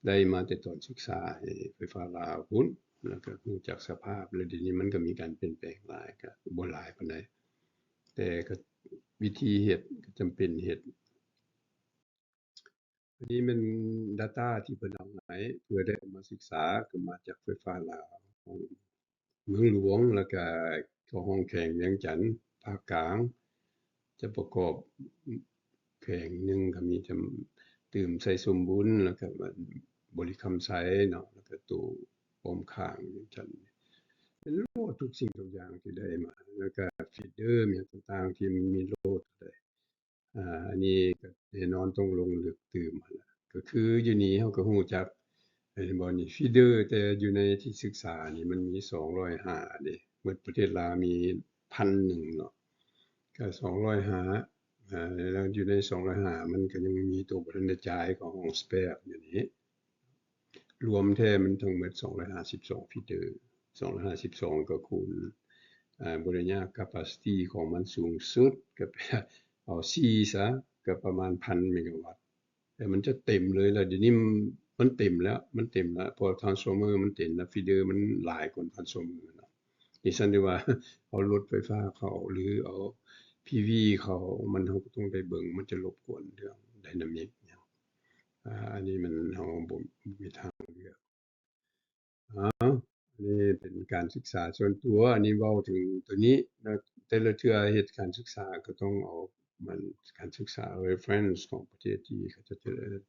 ได้มาแต่ตอนศึกษาให้ไฟฟ้าลาวพู้นแล้วก็รู้จักสภาพแล้วเดี๋ยวนี้มันก็มีการเปลี่ยนแปลงหลายก็บ่หลายปานใดแต่ก็วิธีเฮ็ดก็จำเป็นเฮ็ดอันนี้มัน data ที่เพิ่นเอามาให้เพื่อได้เอามาศึกษาก็มาจากไฟฟ้าลาวของเมืองหลวงแล้วก็ของห้องแขวงเวียงจันทน์ภาคกลางจะประกอบแขวงหนึ่งก็มีตื่มไสสมบูรณ์แล้วก็บริคำไสเนาะแล้วก็ตู้ป้อมข้างเวียงจันทน์เป็นโลดทุกสิ่งทุกอย่างที่ได้มาแล้วก็ฟีเดอร์อิหยังต่างๆที่มันมีโลดได้อันนี้ก็แน่นอนต้องลงลึกตื่มหั้นล่ะก็คืออยู่นี่เราก็รู้จักเห็นบ่นี่ฟีเดอร์แต่อยู่ในที่ศึกษานี่มันมี205เด้หมดประเทศลาวมี1,001เนาะก็205แล้วอยู่ใน205มันก็ยังมีตัวบ่ทันได้จ่ายของ spare อยู่นี้ รวมแท้มันทั้งหมด252ฟีเจอร์252ก็คูณบ่ได้ยาก capacity ของมันสูงสุดก็เอา4ซะก็ประมาณ 1,000 เมกะวัตต์แต่มันจะเต็มเลยแล้วเดี๋ยวนี้มันเต็มแล้วเพราะ transformer มันเต็มแล้วฟีเดอร์มันหลายกว่า transformer เนาะดิฉันได้ว่าเอารถไฟฟ้าเข้าหรือเอา PV เข้ามันเราก็ต้องได้เบิ่งมันจะรบกวนเรื่อง dynamic เนี่ยอันนี้มันเราบ่มีทางเลือกนี่เป็นการศึกษาส่วนตัวอันนี้เว้าถึงตัวนี้แล้วแต่ละเทื่อเฮ็ดการศึกษาก็ต้องเอามันการศึกษา reference ของประเทศที่เขาจะ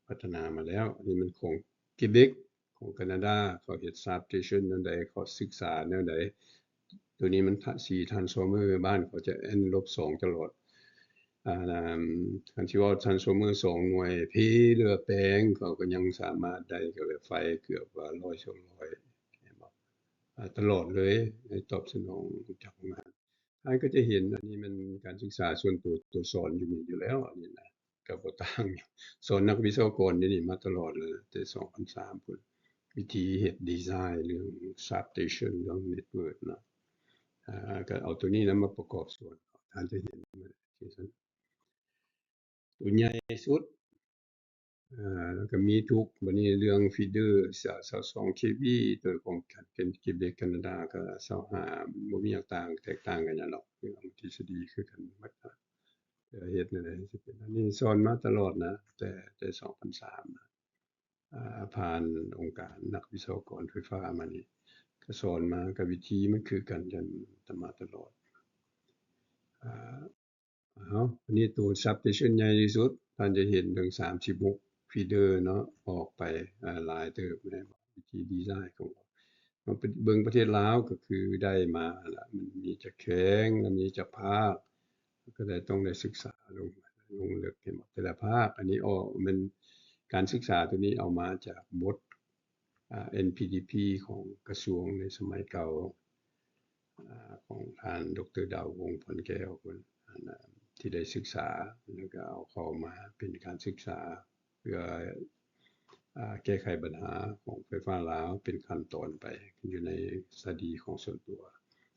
พัฒนามาแล้วอันนี้มันของ Quebec ของแคนาดาเขาเฮ็ด substation แนวใดเขาศึกษาแนวใดตัวนี้มัน4 transformer บ้านเขาจะ N-2 ตลอดคันสิเว้า transformer 2หน่วยเพหรือแปลงเขาก็ยังสามารถได้ก็ไฟเกือบว่า100 200ตลอดเลยให้ตอบสนองจากงานท่านก็จะเห็นอันนี้มันการศึกษาส่วนตัวสอนอยู่นี่อยู่แล้วอันนี้นะก็บ่ต่างสอนนักวิศวกรอยู่นี่มาตลอดเลยแต่2003พุ่นวิธีเฮ็ดดีไซน์เรื่อง substation เรื่อง network เนาะก็เอาตัวนี้นะมาประกอบส่วนท่านจะเห็นที่ซั่นตัวใหญ่สุดแล้วก็มีทุกบัดนี้เรื่องฟีเดอร์22 KV ตัวของเป็น Quebec แคนาดาก็25บ่มีหยังแตกต่างกันหยังดอกเรื่องทฤษฎีคือกันหมดนะเฮ็ดแนวใดสิเป็นอันนี้สอนมาตลอดนะแต่2003นะผ่านองค์การนักวิศวกรไฟฟ้ามานี่ก็สอนมาก็วิธีมันคือกันมาตลอดอ่า อันนี้ตัว substation ใหญ่ที่สุดท่านจะเห็นถึง36ฟีเดอร์เนาะออกไปหลายเติบแม่นบ่วิธีดีไซน์ของเราเบิ่งประเทศลาวก็คือได้มาล่ะมันมีจากแข็งแล้วมีจากภาคก็ได้ต้องได้ศึกษาลงลึกเห็นบ่แต่ละภาคอันนี้มันการศึกษาตัวนี้เอามาจากบทNPDP ของกระทรวงในสมัยเก่าของท่านดร.ดาววงศ์พรแก้วเพิ่นที่ได้ศึกษาแล้วก็เอาเข้ามาเป็นการศึกษาเพื่อแก้ไขปัญหาของไฟฟ้าลาวเป็นขั้นตอนไปอยู่ในสตดีของส่วนตัว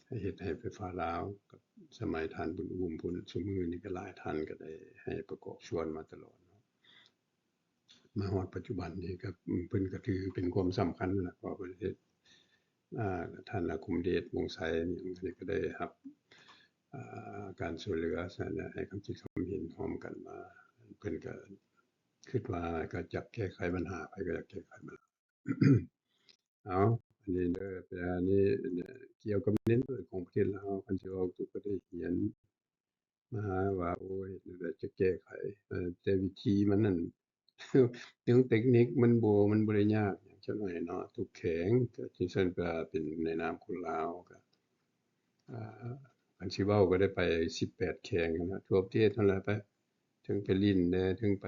ให้เฮ็ดให้ไฟฟ้าลาวกับสมัยท่านบุญอุ้มพุ่นซุมื้อนี้ก็หลายท่านก็ได้ให้ประกอบส่วนมาตลอดมาฮอดปัจจุบันนี้ก็เพิ่นก็ถือเป็นความสำคัญล่ะเพราะเพิ่นเฮ็ดท่านอาคมเดชวงศ์ไสนี่ก็ได้รับการช่วยเหลือให้ความคิดความเห็นพร้อมกันมาเพิ่นก็คิดว่าก็จะแก้ไขปัญหาไปก็อยากแก้ไขปัญหาเอาอันนี้เด้อแต่อันนี้เกี่ยวกับเน้นของประเทศลาวคันสิเว้าตุก็ได้เขียนมาว่าโอ้ยแล้วจะแก้ไขแต่วิธีมันนั่นเรื่องเทคนิคมันบ่ได้ยากหยังจักหน่อยเนาะทุกแข็งก็ที่ฉันก็เป็นในนามคนลาวก็คันสิเว้าก็ได้ไป18แข่งนั่นล่ะทั่วประเทศนั่นแหละไปถึงไปลิ้นแหน่ถึงไป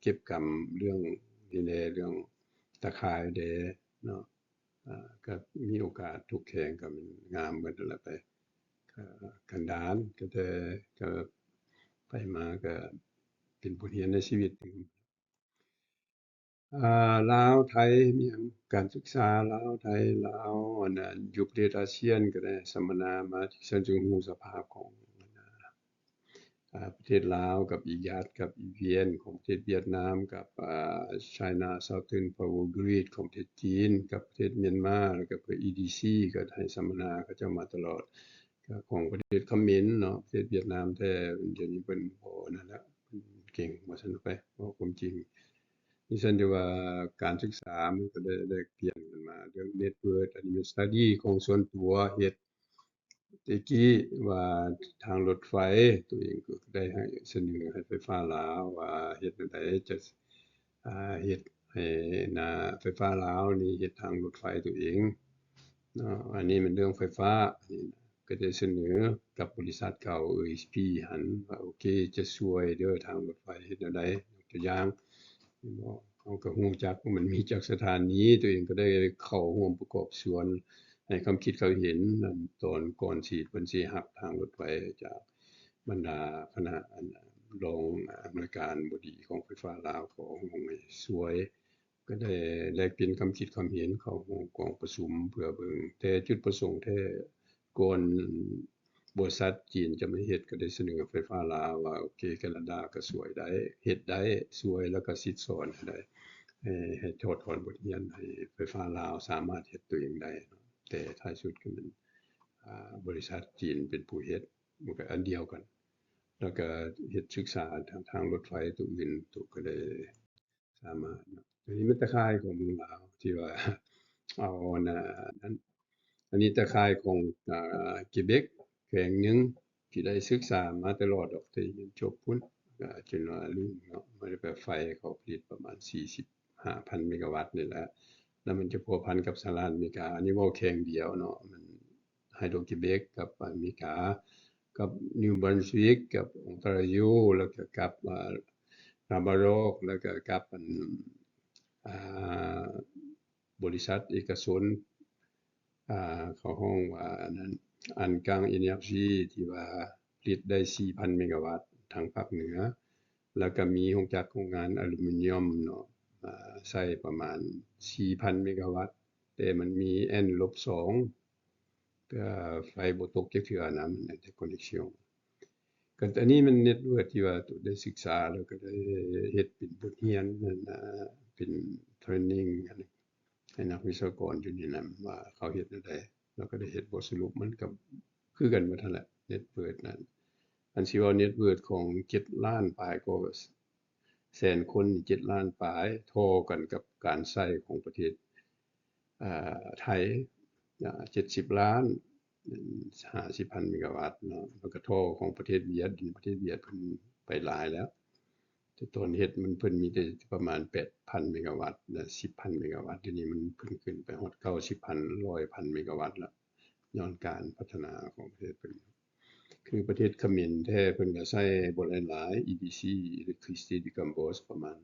เก็บกำเรื่องนี่แหน่เรื่องตะข่ายแหน่เนาะก็มีโอกาสทุกแข่งก็มันงามเบิดนั่นแหละไปก็กันดารก็แต่ก็ไปมาก็เป็นบทเรียนในชีวิตหนึ่งลาวไทยมีหยังการศึกษาลาวไทยลาวอันนั้นอยู่ประเทศอาเซียนก็ได้สัมมนามาที่ฉันจึงรู้สภาพของประเทศลาวกับอีญัดกับอีเวียนของประเทศเวียดนามกับChina Southern Power Grid ของประเทศจีนกับประเทศเมียนมาแล้วก็EDC ก็ให้สัมมนาเขาเจ้ามาตลอดก็ของประเทศเขมรเนาะประเทศเวียดนามแท้เดี๋ยวนี้เพิ่นบ่นั่นแล้วเพิ่นเก่งว่าซั่นไปเว้าความจริงดิฉันจะว่าการศึกษามันก็ได้เปลี่ยนกันมาเรื่อง Network อันนี้เป็น study ของส่วนตัวเฮ็ดแต่กี้ว่าทางรถไฟตัวเองก็ได้ให้เสนอให้ไฟฟ้าลาวว่าเฮ็ดจั่งใดจะเฮ็ดให้ไฟฟ้าลาวนี่เฮ็ดทางรถไฟตัวเองเนาะอันนี้มันเรื่องไฟฟ้านี่ก็ได้เสนอกับบริษัทเก่า OHP หั้นว่าโอเคจะช่วยเด้อทางรถไฟเฮ็ดแนวใดยกตัวอย่างแม่นบ่เราก็รู้จักว่ามันมีจักสถานีตัวเองก็ได้เข้าร่วมประกอบส่วนให้ความคิดความเห็นนั่นตอนก่อนสิเพิ่นสิรับทางรถไฟจากบรรดาคณะรองอำนวยการบดีของไฟฟ้าลาวเขาลงให้ช่วยก็ ก็ได้แลกเปลี่ยนความคิดความเห็นเข้ากองประชุมเพื่อเบิ่งแต่จุดประสงค์แท้ก่อนบริษัทจีนจะมาเฮ็ดก็ได้เสนอไฟฟ้าลาวว่าโอเคแคนาดาก็สวยได้เฮ็ดได้สวยแล้วก็สิทธิ์สอนให้ได้ให้ถอดถอนบทเรียนให้ไฟฟ้าลาวสามารถเฮ็ดตัวเองได้แต่ท้ายสุดก็มันบริษัทจีนเป็นผู้เฮ็ดมันก็อันเดียวกันแล้วก็เฮ็ดศึกษาทางรถไฟตัวอื่นตัวก็ได้สามารถอันนี้มันตะข่ายของเมืองลาวที่ว่าเอาน่ะนั้นอันนี้ตะข่ายของเกเบ็กแขวงหนึ่งที่ได้ศึกษามาตลอดดอกที่เรียนจบพุ่นก็จนว่าลืมเนาะมันแบบไฟเขาผลิตประมาณ45,000เมกะวัตต์นี่แหละแล้วมันจะพัวพันกับสหรัฐอเมริกาอันนี้เว้าแข่งเดียวเนาะมันไฮโดรเกเบ็กกับอเมริกากับนิวบรันสวิกกับออนทาริโอแล้วก็กับลาบราดอร์แล้วก็กับบริษัทเอกชนเขาฮ้องว่าอันนั้นอันกลาง Energy ที่ว่าผลิตได้ 4,000 เมกะวัตต์ทางภาคเหนือแล้วก็มีโรงจักรโรงงานอลูมิเนียมเนาะใช้ประมาณ 4,000 เมกะวัตต์แต่มันมี N-2 ก็ไฟบ่ตกจักเทื่อนะมัน interconnection ก็อันนี้มันเน็ตเวิร์กที่ว่าได้ศึกษาแล้วก็ได้เฮ็ดเป็นบทเรียนนั่นเป็นเทรนนิงให้นักวิศวกรอยู่นี่นำว่าเขาเฮ็ดแนวใดแล้วก็ได้เฮ็ดบทสรุปมันก็คือกันเบิดนั่นแหละเน็ตเวิร์กนั้นอันสิว่าเน็ตเวิร์กของ7ล้านปลายก็แสนคน7ล้านปลายเท่ากันกับการใช้ของประเทศไทย70ล้าน50,000 เมกะวัตต์เนาะแล้วก็เท่าของประเทศเวียดเพิ่นไปหลายแล้วแต่ตอนเฮ็ดมันเพิ่นมีแต่ประมาณ 8,000 เมกะวัตต์และ 10,000 เมกะวัตต์เดี๋ยวนี้มันเพิ่นขึ้นไปฮอด 90,000 100,000 เมกะวัตต์แล้วย้อนการพัฒนาของประเทศเพิ่นคือประเทศเขมรแท้เพิ่นก็ใช้บ่หลายๆ EDC Electricity Decompose ประมาณ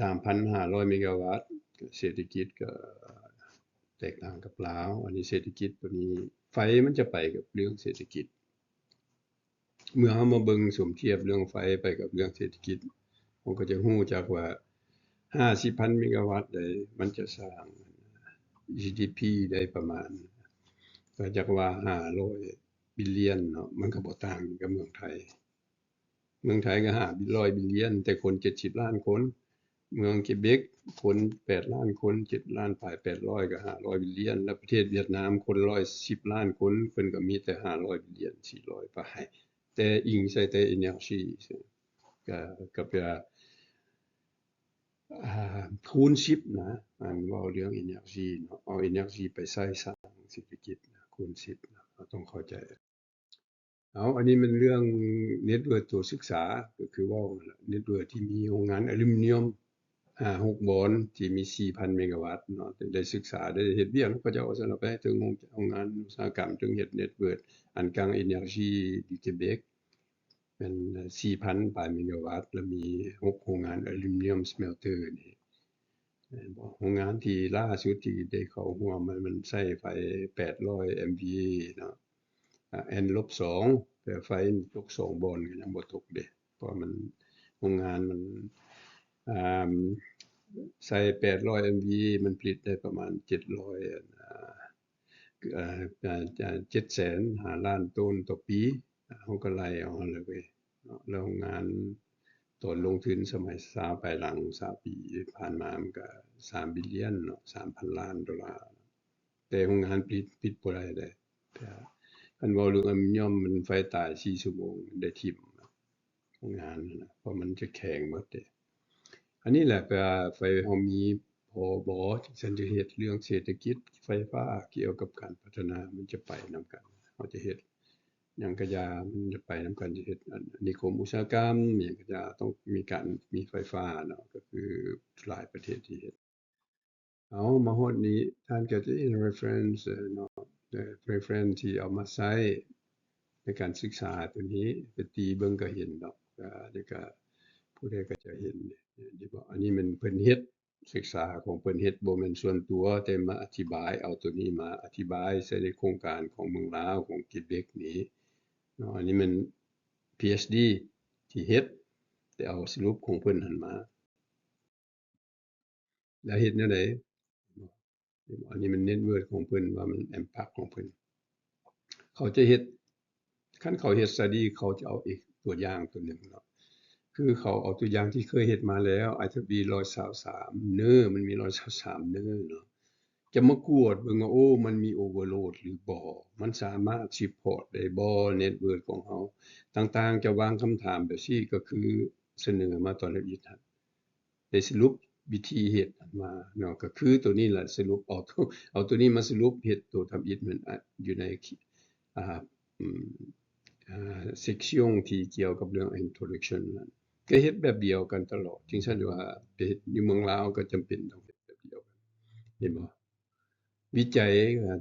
3,500 เมกะวัตต์เศรษฐกิจก็แตกต่างกับลาวอันนี้เศรษฐกิจตัวนี้ไฟมันจะไปกับเรื่องเศรษฐกิจเมื่อเฮามาเบิ่งสมเทียบเรื่องไฟไปกับเรื่องเศรษฐกิจผมก็จะรู้จักว่า50,000 เมกะวัตต์ได้มันจะสร้าง GDP ได้ประมาณก็จักว่า500 billion เนาะมันก็บ่ต่างกับเมืองไทยก็500 billion แต่คน70ล้านคนเมืองเกเบ็กคน8ล้านคน7ล้านปลาย800ก็500 billion แล้วประเทศเวียดนามคน110ล้านคนเพิ่นก็มีแต่500 billion 400ปลายแต่อิงใส่แต่ energy ก็แปลว่าคูณ10นะอันเว้าเรื่อง energy เนาะเอา energy ไปใช้สร้างเศรษฐกิจคูณ10นะเราต้องเข้าใจอันนี้มันเรื่องเน็ตเวิร์กตัวศึกษาก็คือเว้าเน็ตเวิร์กที่มีโรงงานอลูมิเนียม6บ่อนที่มี 4,000 เมกะวัตต์เนาะได้ศึกษาได้เฮ็ดเวียกเขาเจ้าซั่นล่ะไปถึงโรงงานอุตสาหกรรมถึงเฮ็ดเน็ตเวิร์กอันกลาง Energy ที่ Quebec เป็น 4,000 ปลายเมกะวัตต์แล้วมี6โรงงานอลูมิเนียม smelter นี่โรงงานที่ล่าสุดที่ได้เข้าร่วมมันใช้ไฟ800 MVA เนาะN-2 แต่ไฟตก2บ่อนก็ยังบ่ตกเดะเพราะมันโรงงานมันอ่าใส่800 MVA มันผลิตได้ประมาณ700700,000 5ล้านต้นต่อปีเราก็ไล่เอาหั่นแหละเว้ยแล้วโรงงานตอนลงทุนสมัย20ไปหลัง20ปีผ่านมามันก็3 billion เนาะ $3,000 ล้านแต่โรงงานปิดบ่ได้เดะคันเว้าเรื่องอลูมิเนียมมันไฟตาย4ชั่วโมงได้ทิ่มโรงงานนั่นน่ะเพราะมันจะแข็งหมดเดะอันนี้แหละก็ไฟเฮามีพบที่ซั่นจะเฮ็ดเรื่องเศรษฐกิจไฟฟ้าเกี่ยวกับการพัฒนามันจะไปนำกันเฮาจะเฮ็ดหยังก็อย่ามันจะไปนำกันจะเฮ็ดนิคมอุตสาหกรรมหยังก็อย่าต้องมีไฟฟ้าเนาะก็คือหลายประเทศที่เฮ็ดมาฮอดนี้ท่านก็จะเห็น reference เนาะreference ที่เอามาใช้ในการศึกษาตัวนี้ไปตีเบิ่งก็เห็นดอกแล้วก็ผู้ใดก็จะเห็นที่ว่าอันนี้มันเพิ่นเฮ็ดศึกษาของเพิ่นเฮ็ดบ่แม่นส่วนตัวแต่มาอธิบายเอาตัวนี้มาอธิบายใส่ในโครงการของเมืองลาวของ Quebec นี้เนาะอันนี้มัน PhD ที่เฮ็ดแต่เอาสรุปของเพิ่นหั้นมา แล้วเฮ็ดแนวใดอันนี้มันเน็ตเวิร์กของเพิ่นว่ามัน impact ของเพิ่นเขาจะเฮ็ดคันเขาเฮ็ด study เขาจะเอาอีกตัวอย่างตัวหนึ่งเนาะคือเขาเอาตัวอย่างที่เคยเฮ็ดมาแล้ว ITB 123เน้อมันมี123เน้อเนาะจะมากวดเบิ่งว่าโอ้มันมี overload หรือบ่มันสามารถ support ได้บ่เน็ตเวิร์กของเฮาต่างๆจะวางคำถามแบบซี่ก็คือเสนอมาตอนละเอียดหั่นได้สรุปวิธีเฮ็ดอันมาเนาะก็คือตัวนี้แหละสรุปเอาตัวนี้มาสรุปเฮ็ดตัวทำอิฐมันอยู่ในอ่าอืมsection ที่เกี่ยวกับเรื่อง introduction นั้นก็เฮ็ดแบบเดียวกันตลอดจึงซั่นว่าไปเฮ็ดอยู่เมืองลาวก็จำเป็นต้องเฮ็ดแบบเดียวกันเห็นบ่วิจัย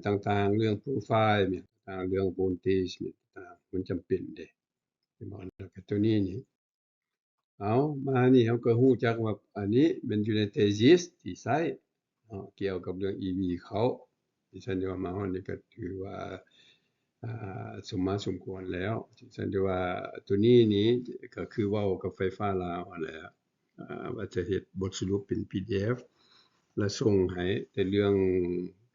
ต่างๆเรื่อง profile เนี่ยต่างๆเรื่อง voltage เนี่ยต่างๆมันจำเป็นเดะเห็นบ่แล้วก็ตัวนี้นี่เอามานี่เราก็รู้จักว่าอันนี้มันอยู่ใน thesis ที่ใช้เกี่ยวกับเรื่อง EV เขาดิฉันว่ามาฮอดนี่ก็ถือว่าสมมาสมควรแล้วดิฉันว่าตัวนี้นี่ก็คือเว้ากับไฟฟ้าลาวนั่นแหละว่าจะเฮ็ดบทสรุปเป็น PDF แล้วส่งให้แต่เรื่อง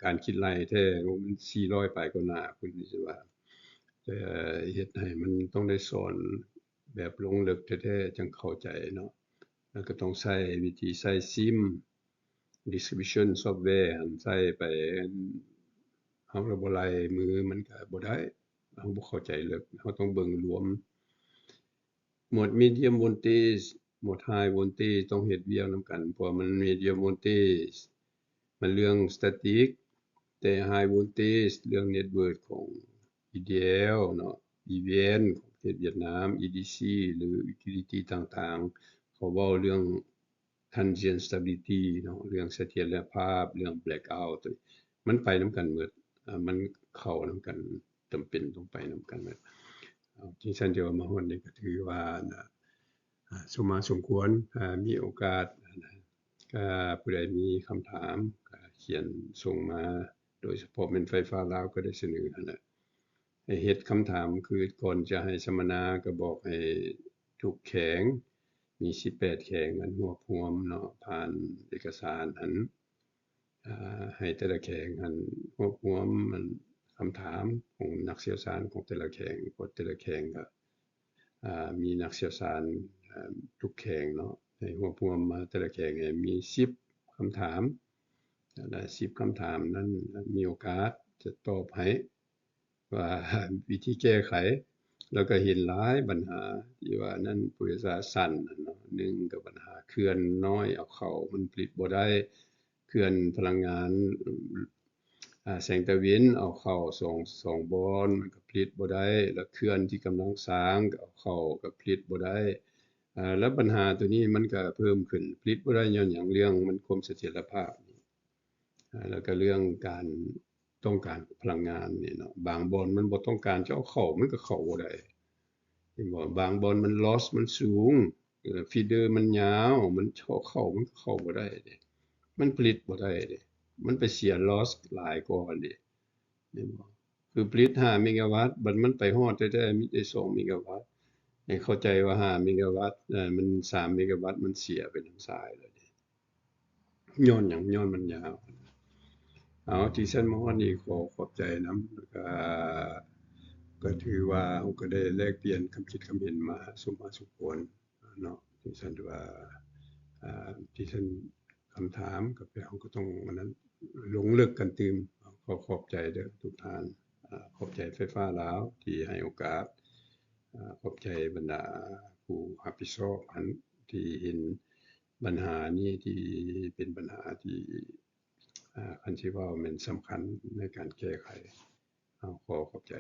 การคิดไล่แท้มัน400ปลายกว่าหน้าพุ่นดิฉันว่าแต่เฮ็ดให้มันต้องได้สอนแบบลงลึกแท้ๆจังเข้าใจเนาะแล้วก็ต้องใช้วิธีใช้ SIM distribution software หั่นใช้ไปเฮาก็บ่ไล่มือมันก็บ่ได้เฮาบ่เข้าใจลึกเฮาต้องเบิ่งรวมหมวด medium voltage หมวด high voltage ต้องเฮ็ดเวียกนำกันเพราะว่ามัน medium voltage มันเรื่อง static แต่ high voltage เรื่อง network ของ EDL เนาะ EVN ของประเทศเวียดนาม EDC หรือ utility ต่างๆเขาเว้าเรื่อง transient stability เนาะเรื่องเสถียรภาพเรื่อง blackout มันไปนำกันเบิดมันเข้านำกันจำเป็นต้องไปนำกันเบิดที่ฉันจะว่ามาฮอดนี่ก็ถือว่าสมมาสมควรมีโอกาสก็ผู้ใดมีคำถามก็เขียนส่งมาโดยเฉพาะแม่นไฟฟ้าลาวก็ได้เสนอนั่นแหละให้เฮ็ดคำถามคือก่อนจะให้สัมมนาก็บอกให้ทุกแขวงมี18แขวงอันรวบรวมเนาะผ่านเอกสารอันให้แต่ละแขวงอันรวบรวมมันคำถามของนักเชี่ยวชาญของแต่ละแขวงเพราะแต่ละแขวงก็มีนักเชี่ยวชาญทุกแขวงเนาะให้รวบรวมมาแต่ละแขวงให้มี10คำถามและ10คำถามนั้นมีโอกาสจะตอบให้ว่าวิธีแก้ไขแล้วก็เห็นหลายปัญหาที่ว่านั้นผู้โดยสารสั้นเนาะ1ก็ปัญหาเขื่อนน้อยเอาเข้ามันผลิตบ่ได้เขื่อนพลังงานแสงตะวันเอาเข้า2บ่อนมันก็ผลิตบ่ได้แล้วเขื่อนที่กำลังสร้างก็เอาเข้าก็ผลิตบ่ได้แล้วปัญหาตัวนี้มันก็เพิ่มขึ้นผลิตบ่ได้ย้อนหยังเรื่องมันความเสถียรภาพแล้วก็เรื่องการต้องการพลังงานนี่เนาะบางบ่อนมันบ่ต้องการจะเอาเข้ามันก็เข้าบ่ได้เห็นบ่บางบ่อนมัน loss มันสูงfeeder มันยาวมันเข้ามันก็เข้าบ่ได้เดะมันผลิตบ่ได้เดะมันไปเสีย loss หลายกว่าเดะเห็นบ่คือผลิต5เมกะวัตต์บัดมันไปฮอดแท้ๆมีแต่2เมกะวัตต์ให้เข้าใจว่า5เมกะวัตต์มัน3เมกะวัตต์มันเสียไปทางซ้ายแล้วเดะย้อนหยังย้อนมันยาวเอาที่ฉันมาฮอดนี้ขอบใจนำแล้วก็ถือว่าเราก็ได้แลกเปลี่ยนความคิดความเห็นมาสมมาสมควรเนาะที่ฉันว่าที่ฉันคำถามก็เราก็ต้องอันนั้นลงลึกกันตื่มขอบใจเด้อทุกท่านขอบใจไฟฟ้าลาวที่ให้โอกาสขอบใจบรรดาผู้รับผิดชอบอันที่เห็นปัญหานี้ที่เป็นปัญหาที่คันสิว่าแม่นสำคัญในการแก้ไขขอบใจ